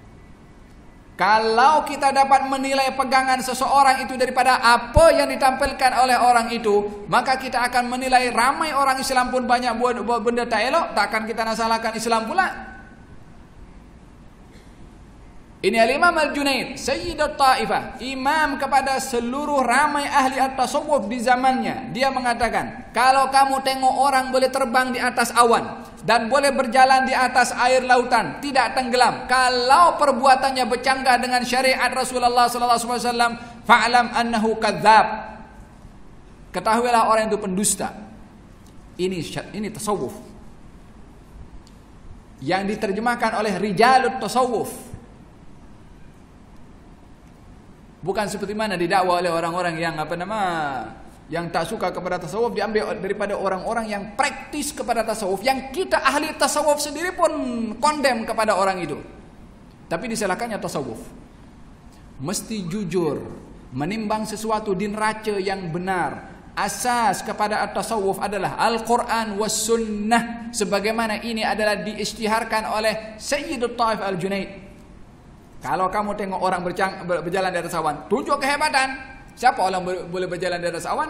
S2: Kalau kita dapat menilai pegangan seseorang itu daripada apa yang ditampilkan oleh orang itu, maka kita akan menilai ramai orang Islam pun banyak buat benda tak elok, takkan kita nak salahkan Islam pula. Ini Al-Imam Al-Junaid, Sayyidut Ta'ifah, imam kepada seluruh ramai ahli at-tasawuf di zamannya. Dia mengatakan, kalau kamu tengok orang boleh terbang di atas awan dan boleh berjalan di atas air lautan, tidak tenggelam, kalau perbuatannya bercanggah dengan syariat Rasulullah SAW, fa'lam annahu kadzdzab. Ketahuilah orang itu pendusta. Ini tasawuf yang diterjemahkan oleh rijalut tasawuf. Bukan seperti mana didakwa oleh orang-orang yang tak suka kepada tasawuf, diambil daripada orang-orang yang praktis kepada tasawuf, yang kita ahli tasawuf sendiri pun kondem kepada orang itu. Tapi disalahkannya tasawuf. Mesti jujur, menimbang sesuatu di neraca yang benar. Asas kepada tasawuf adalah Al-Quran was Sunnah, sebagaimana ini adalah diisytiharkan oleh Sayyidut Ta'if Al-Junaid. Kalau kamu tengok orang berjalan di atas awan, tunjuk kehebatan. Siapa orang boleh berjalan di atas awan?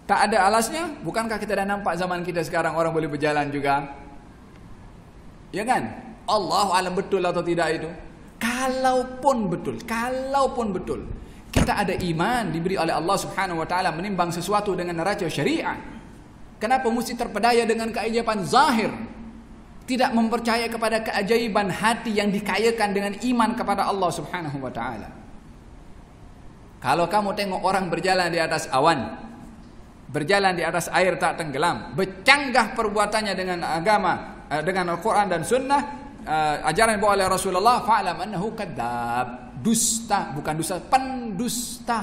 S2: Tak ada alasnya? Bukankah kita dah nampak zaman kita sekarang orang boleh berjalan juga? Ya kan? Allah alam betul atau tidak itu? Kalaupun betul, kita ada iman diberi oleh Allah Subhanahu wa taala menimbang sesuatu dengan neraca syariah. Kenapa mesti terpedaya dengan keajaiban zahir? Tidak mempercayai kepada keajaiban hati yang dikayakan dengan iman kepada Allah Subhanahu wa taala. Kalau kamu tengok orang berjalan di atas awan, berjalan di atas air tak tenggelam, bercanggah perbuatannya dengan agama, dengan Al-Quran dan Sunnah, ajaran yang dibawa oleh Rasulullah, fa'lam annahu kadzdzab. Dusta, bukan dusta, pendusta.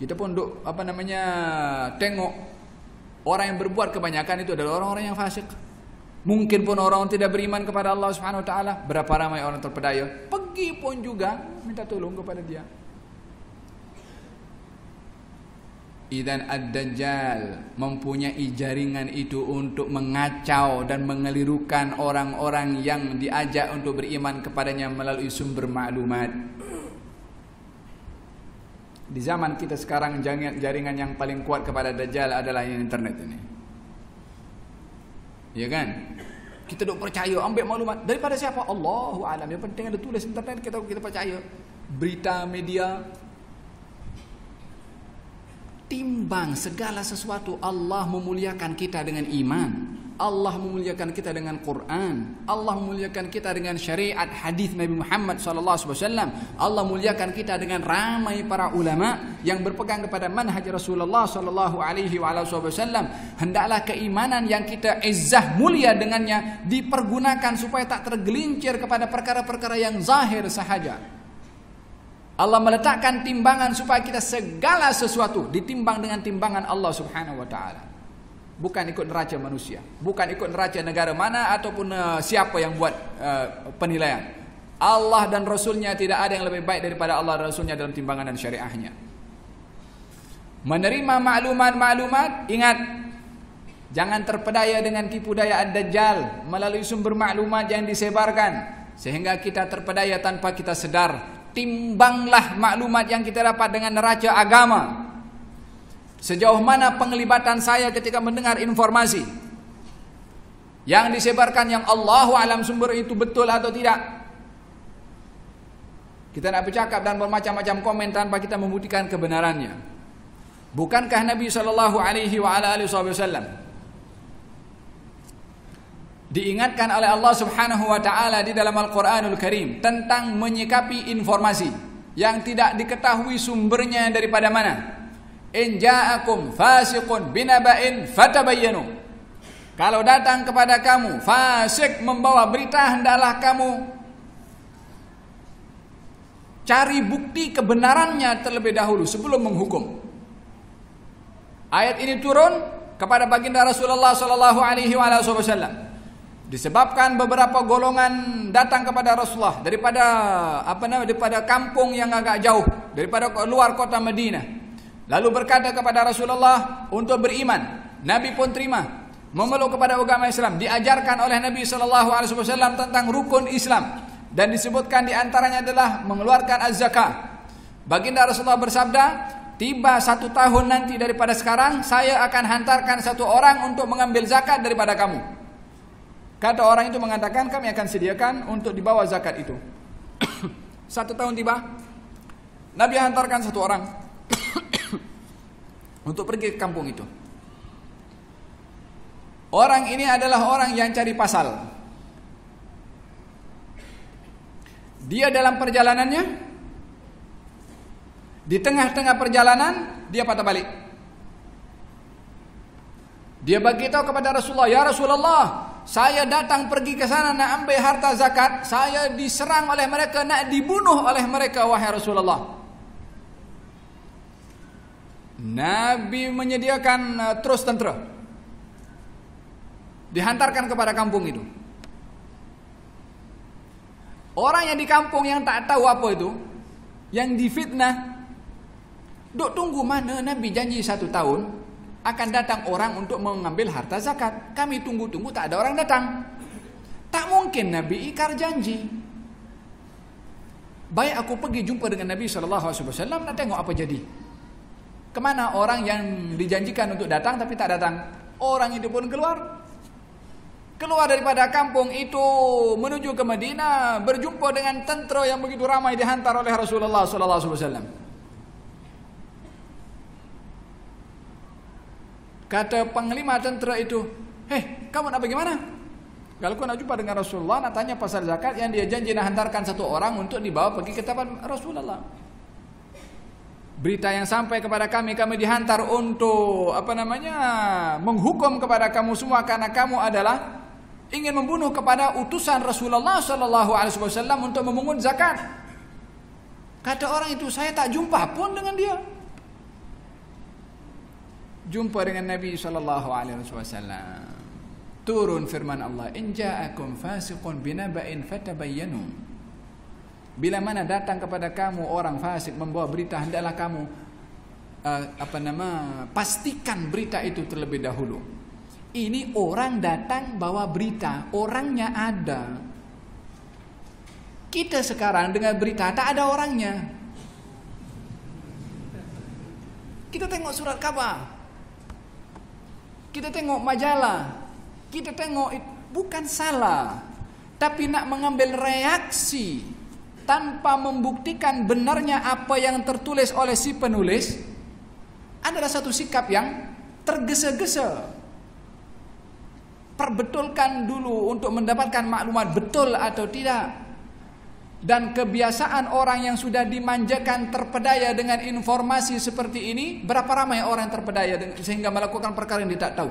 S2: Kita pun tengok orang yang berbuat kebanyakan itu adalah orang-orang yang fasik. Mungkin pun orang tidak beriman kepada Allah Subhanahu wa taala. Berapa ramai orang terpedaya, pergi pun juga minta tolong kepada dia. Idzan ad-dajjal mempunyai jaringan itu untuk mengacau dan mengelirukan orang-orang yang diajak untuk beriman kepadanya melalui sumber maklumat. Di zaman kita sekarang jaringan yang paling kuat kepada dajjal adalah internet ini. Ya kan? Kita duk percaya, ambil maklumat daripada siapa? Allahu a'lam. Yang penting ada tulis internet, kita percaya. Berita media. Timbang segala sesuatu. Allah memuliakan kita dengan iman. Allah memuliakan kita dengan Quran. Allah memuliakan kita dengan syariat hadis Nabi Muhammad SAW. Allah memuliakan kita dengan ramai para ulama yang berpegang kepada manhaj Rasulullah SAW. Hendaklah keimanan yang kita izzah mulia dengannya dipergunakan supaya tak tergelincir kepada perkara-perkara yang zahir sahaja. Allah meletakkan timbangan supaya kita segala sesuatu ditimbang dengan timbangan Allah Subhanahu wa taala. Bukan ikut neraca manusia, bukan ikut neraca negara mana ataupun siapa yang buat penilaian. Allah dan Rasulnya tidak ada yang lebih baik daripada Allah dan Rasulnya dalam timbangan dan syariahnya. Menerima maklumat-maklumat, ingat, jangan terpedaya dengan tipu daya ad-dajjal melalui sumber maklumat yang disebarkan sehingga kita terpedaya tanpa kita sedar. Timbanglah maklumat yang kita dapat dengan neraca agama. Sejauh mana penglibatan saya ketika mendengar informasi yang disebarkan yang Allahu alam sumber itu betul atau tidak. Kita nak bercakap dan bermacam-macam komen tanpa kita membuktikan kebenarannya. Bukankah Nabi SAW diingatkan oleh Allah Subhanahu wa taala di dalam Al-Qur'anul Karim tentang menyikapi informasi yang tidak diketahui sumbernya daripada mana? In ja'akum fasiqun binaba'in fatabayyanu. Kalau datang kepada kamu fasik membawa berita, hendaklah kamu cari bukti kebenarannya terlebih dahulu sebelum menghukum. Ayat ini turun kepada baginda Rasulullah sallallahu alaihi wasallam disebabkan beberapa golongan datang kepada Rasulullah daripada kampung yang agak jauh, daripada luar kota Madinah. Lalu berkata kepada Rasulullah untuk beriman. Nabi pun terima, memeluk kepada agama Islam. Diajarkan oleh Nabi SAW tentang rukun Islam, dan disebutkan diantaranya adalah mengeluarkan az-zakah. Baginda Rasulullah bersabda, tiba 1 tahun nanti daripada sekarang, saya akan hantarkan 1 orang untuk mengambil zakat daripada kamu. Kata orang itu mengatakan, kami akan sediakan untuk dibawa zakat itu. 1 tahun tiba, Nabi hantarkan 1 orang untuk pergi ke kampung itu. Orang ini adalah orang yang cari pasal. Dia dalam perjalanannya, di tengah-tengah perjalanan dia patah balik. Dia beritahu kepada Rasulullah, ya Rasulullah, saya datang pergi ke sana nak ambil harta zakat, saya diserang oleh mereka, nak dibunuh oleh mereka wahai Rasulullah. Nabi menyediakan terus tentera, dihantarkan kepada kampung itu. Orang yang di kampung yang tak tahu apa itu, yang difitnah, duk tunggu mana Nabi janji 1 tahun akan datang orang untuk mengambil harta zakat. Kami tunggu-tunggu tak ada orang datang. Tak mungkin Nabi ingkar janji. Baik aku pergi jumpa dengan Nabi SAW, nak tengok apa jadi. Kemana orang yang dijanjikan untuk datang tapi tak datang? Orang itu pun keluar daripada kampung itu menuju ke Madinah, berjumpa dengan tentera yang begitu ramai dihantar oleh Rasulullah SAW. Kata panglima tentera itu, kamu nak bagaimana? Kalau kau nak jumpa dengan Rasulullah, nak tanya pasal zakat yang dia janji nak hantarkan 1 orang untuk dibawa pergi ke tempat Rasulullah. Berita yang sampai kepada kami dihantar untuk menghukum kepada kamu semua karena kamu adalah ingin membunuh kepada utusan Rasulullah SAW untuk memungut zakat. Kata orang itu, saya tak jumpa pun dengan dia. Jumpa dengan Nabi SAW. Turun firman Allah, in ja'akum fasiqun binaba'in fatabayyanu. Bila mana datang kepada kamu orang fasik membawa berita, hendaklah kamu pastikan berita itu terlebih dahulu. Ini orang datang bawa berita, orangnya ada. Kita sekarang dengar berita tak ada orangnya. Kita tengok surat khabar, kita tengok majalah, kita tengok, bukan salah, tapi nak mengambil reaksi tanpa membuktikan benarnya apa yang tertulis oleh si penulis adalah satu sikap yang tergesa-gesa. perbetulkan dulu untuk mendapatkan maklumat betul atau tidak. Dan kebiasaan orang yang sudah dimanjakan terpedaya dengan informasi seperti ini, berapa ramai orang yang terpedaya sehingga melakukan perkara yang tidak tahu.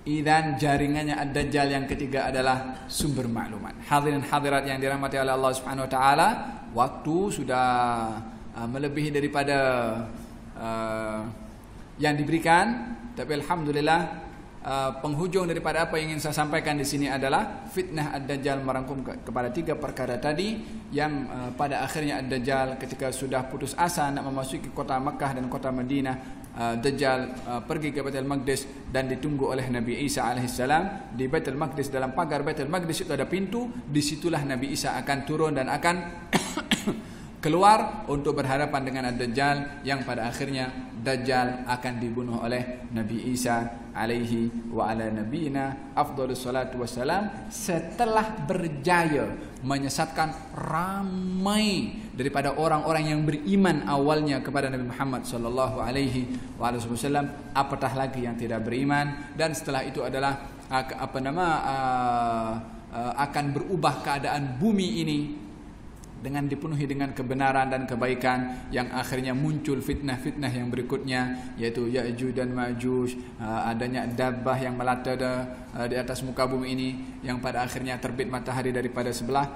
S2: Idan jaringannya ad-Dajjal yang ketiga adalah sumber maklumat. Hadirin hadirat yang dirahmati oleh Allah Subhanahu wa taala, waktu sudah melebihi daripada yang diberikan, tapi alhamdulillah penghujung daripada apa yang ingin saya sampaikan di sini adalah fitnah ad-Dajjal merangkum kepada 3 perkara tadi yang pada akhirnya ad-Dajjal ketika sudah putus asa nak memasuki kota Makkah dan kota Madinah, Dajjal pergi ke Baitul Maqdis dan ditunggu oleh Nabi Isa alaihissalam di Baitul Maqdis. Dalam pagar Baitul Maqdis itu ada pintu, disitulah Nabi Isa akan turun dan akan keluar untuk berhadapan dengan ad-Dajjal yang pada akhirnya Dajjal akan dibunuh oleh Nabi Isa alaihi wa ala nabiyina afdhalus salatu wassalam setelah berjaya menyesatkan ramai daripada orang-orang yang beriman awalnya kepada Nabi Muhammad sallallahu alaihi wasallam, apatah lagi yang tidak beriman. Dan setelah itu adalah akan berubah keadaan bumi ini dengan dipenuhi dengan kebenaran dan kebaikan, yang akhirnya muncul fitnah-fitnah yang berikutnya, yaitu Ya'juj dan Ma'juj, adanya dabbah yang melata di atas muka bumi ini, yang pada akhirnya terbit matahari daripada sebelah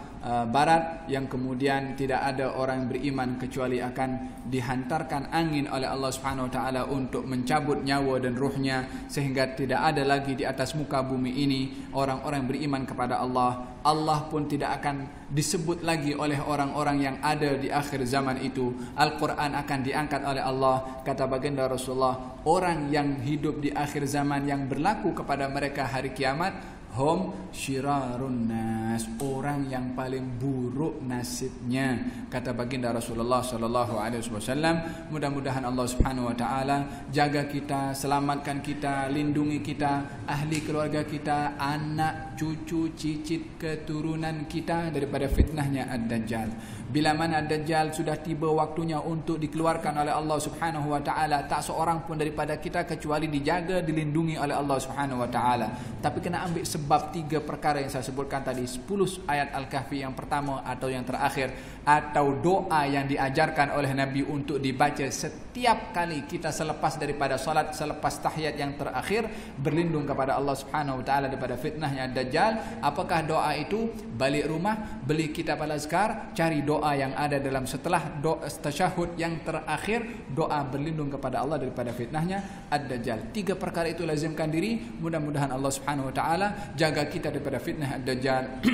S2: barat, yang kemudian tidak ada orang yang beriman kecuali akan dihantarkan angin oleh Allah Subhanahu wa taala untuk mencabut nyawa dan ruhnya, sehingga tidak ada lagi di atas muka bumi ini orang-orang yang beriman kepada Allah. Allah pun tidak akan disebut lagi oleh orang-orang yang ada di akhir zaman itu. Al-Quran akan diangkat oleh Allah. Kata baginda Rasulullah, orang yang hidup di akhir zaman yang berlaku kepada mereka hari kiamat, hum syirarun nas, orang yang paling buruk nasibnya. Kata baginda Rasulullah sallallahu alaihi wasallam. Mudah-mudahan Allah Subhanahu wa taala jaga kita, selamatkan kita, lindungi kita, ahli keluarga kita, anak, cucu, cicit, keturunan kita daripada fitnahnya ad-Dajjal. Bila mana ad-Dajjal sudah tiba waktunya untuk dikeluarkan oleh Allah Subhanahu wa taala, tak seorang pun daripada kita kecuali dijaga, dilindungi oleh Allah Subhanahu wa taala. Tapi kena ambil sebab 3 perkara yang saya sebutkan tadi, 10 ayat Al-Kahfi yang pertama atau yang terakhir, atau doa yang diajarkan oleh Nabi untuk dibaca setiap kali kita selepas daripada salat, selepas tahiyat yang terakhir, berlindung kepada Allah Subhanahu wa taala daripada fitnahnya Dajjal. Apakah doa itu? Balik rumah, beli kitab Al-Azkar, cari doa yang ada dalam setelah doa tasyahud yang terakhir, doa berlindung kepada Allah daripada fitnahnya ad-Dajjal. 3 perkara itu lazimkan diri. Mudah-mudahan Allah Subhanahu wa taala jaga kita daripada fitnah ad-Dajjal,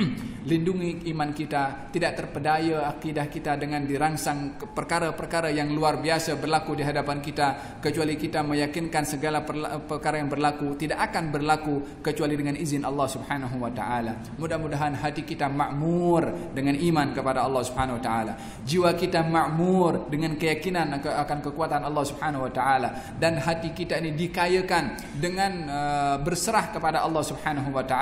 S2: lindungi iman kita, tidak terpedaya akidah kita dengan dirangsang perkara-perkara yang luar biasa berlaku di hadapan kita, kecuali kita meyakinkan segala perkara yang berlaku tidak akan berlaku kecuali dengan izin Allah Subhanahu wa taala. Mudah-mudahan hati kita makmur dengan iman kepada Allah Subhanahu wa taala, jiwa kita makmur dengan keyakinan akan kekuatan Allah Subhanahu wa taala, dan hati kita ini dikayakan dengan berserah kepada Allah Subhanahu wa taala.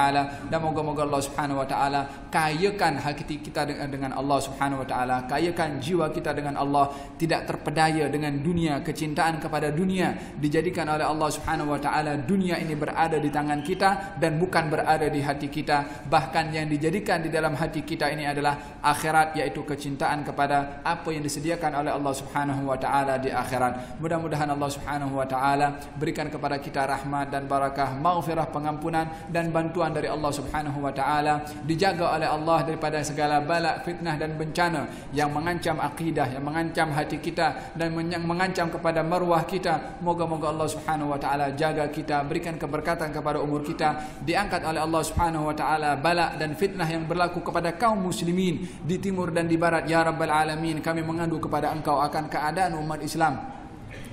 S2: Dan moga-moga Allah Subhanahu wa taala kayakan hati kita dengan Allah Subhanahu wa taala, kayakan jiwa kita dengan Allah, tidak terpedaya dengan dunia, kecintaan kepada dunia dijadikan oleh Allah Subhanahu wa taala dunia ini berada di tangan kita dan bukan berada di hati kita. Bahkan yang dijadikan di dalam hati kita ini adalah akhirat, yaitu kecintaan kepada apa yang disediakan oleh Allah Subhanahu wa taala di akhirat. Mudah-mudahan Allah Subhanahu wa taala berikan kepada kita rahmat dan barakah, maghfirah, pengampunan dan bantuan dari Allah Subhanahu wa taala, dijaga oleh Allah daripada segala bala, fitnah dan bencana yang mengancam akidah, yang mengancam hati kita dan yang mengancam kepada maruah kita. Moga-moga Allah Subhanahu wa taala jaga kita, berikan keberkatan kepada umur kita, diangkat oleh Allah Subhanahu wa taala bala dan fitnah yang berlaku kepada kaum muslimin di timur dan di barat. Ya Rabbal Alamin, kami mengadu kepada Engkau akan keadaan umat Islam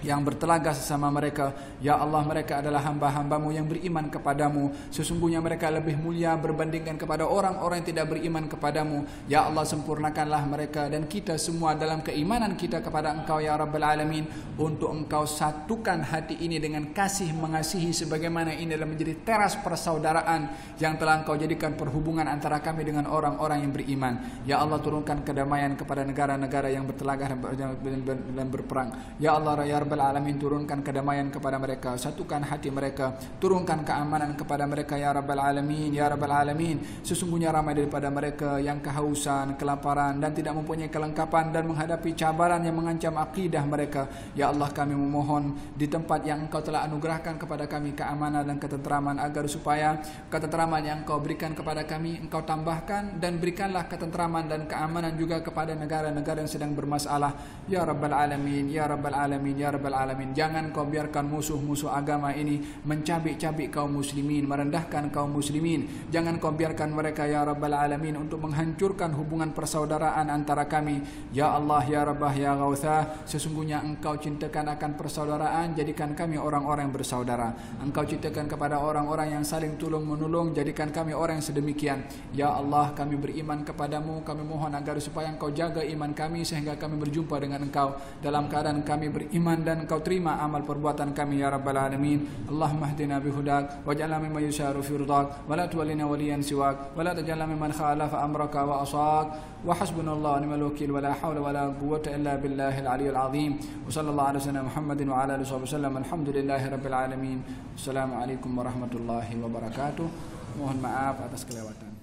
S2: yang bertelaga sesama mereka. Ya Allah, mereka adalah hamba-hambamu yang beriman kepadamu. Sesungguhnya mereka lebih mulia berbandingkan kepada orang-orang yang tidak beriman kepadamu. Ya Allah, sempurnakanlah mereka dan kita semua dalam keimanan kita kepada Engkau ya Rabbal Alamin, untuk Engkau satukan hati ini dengan kasih mengasihi, sebagaimana ini adalah menjadi teras persaudaraan yang telah Engkau jadikan perhubungan antara kami dengan orang-orang yang beriman. Ya Allah, turunkan kedamaian kepada negara-negara yang bertelaga dan berperang. Ya Allah, ya Rabbal Rabbal Alamin, turunkan kedamaian kepada mereka, satukan hati mereka, turunkan keamanan kepada mereka ya Rabbal Alamin, ya Rabbal Alamin. Sesungguhnya ramai daripada mereka yang kehausan, kelaparan dan tidak mempunyai kelengkapan dan menghadapi cabaran yang mengancam akidah mereka. Ya Allah, kami memohon di tempat yang Engkau telah anugerahkan kepada kami keamanan dan ketenteraman, agar supaya ketenteraman yang Engkau berikan kepada kami Engkau tambahkan, dan berikanlah ketenteraman dan keamanan juga kepada negara-negara yang sedang bermasalah ya Rabbal Alamin, ya Rabbal Alamin, ya Rabbal Alamin. Jangan Kau biarkan musuh-musuh agama ini mencabik-cabik kaum muslimin, merendahkan kaum muslimin. Jangan Kau biarkan mereka ya Rabbal Alamin untuk menghancurkan hubungan persaudaraan antara kami. Ya Allah, ya Rabbah, ya Ghawthah, sesungguhnya Engkau cintakan akan persaudaraan, jadikan kami orang-orang yang bersaudara. Engkau cintakan kepada orang-orang yang saling tolong-menolong, jadikan kami orang yang sedemikian. Ya Allah, kami beriman kepadamu, kami mohon agar supaya Engkau jaga iman kami sehingga kami berjumpa dengan Engkau dalam keadaan kami beriman dan Engkau terima amal perbuatan kami ya Rabbal Alamin. Allahumma hdina bihudak waj'alna mimman yusharu fi ridak wa la tuwallina waliyan siwak wa la tajalna mimman khalafa amraka wa asak wa hasbunallahu wa ni'mal wakil wa la hawla wa la quwwata illa billahil aliyyil azim. Wa sallallahu ala sayyidina Muhammadin wa ala alihi wasallam. Alhamdulillahi rabbil alamin. Assalamualaikum warahmatullahi wabarakatuh. Mohon maaf atas kelewatan.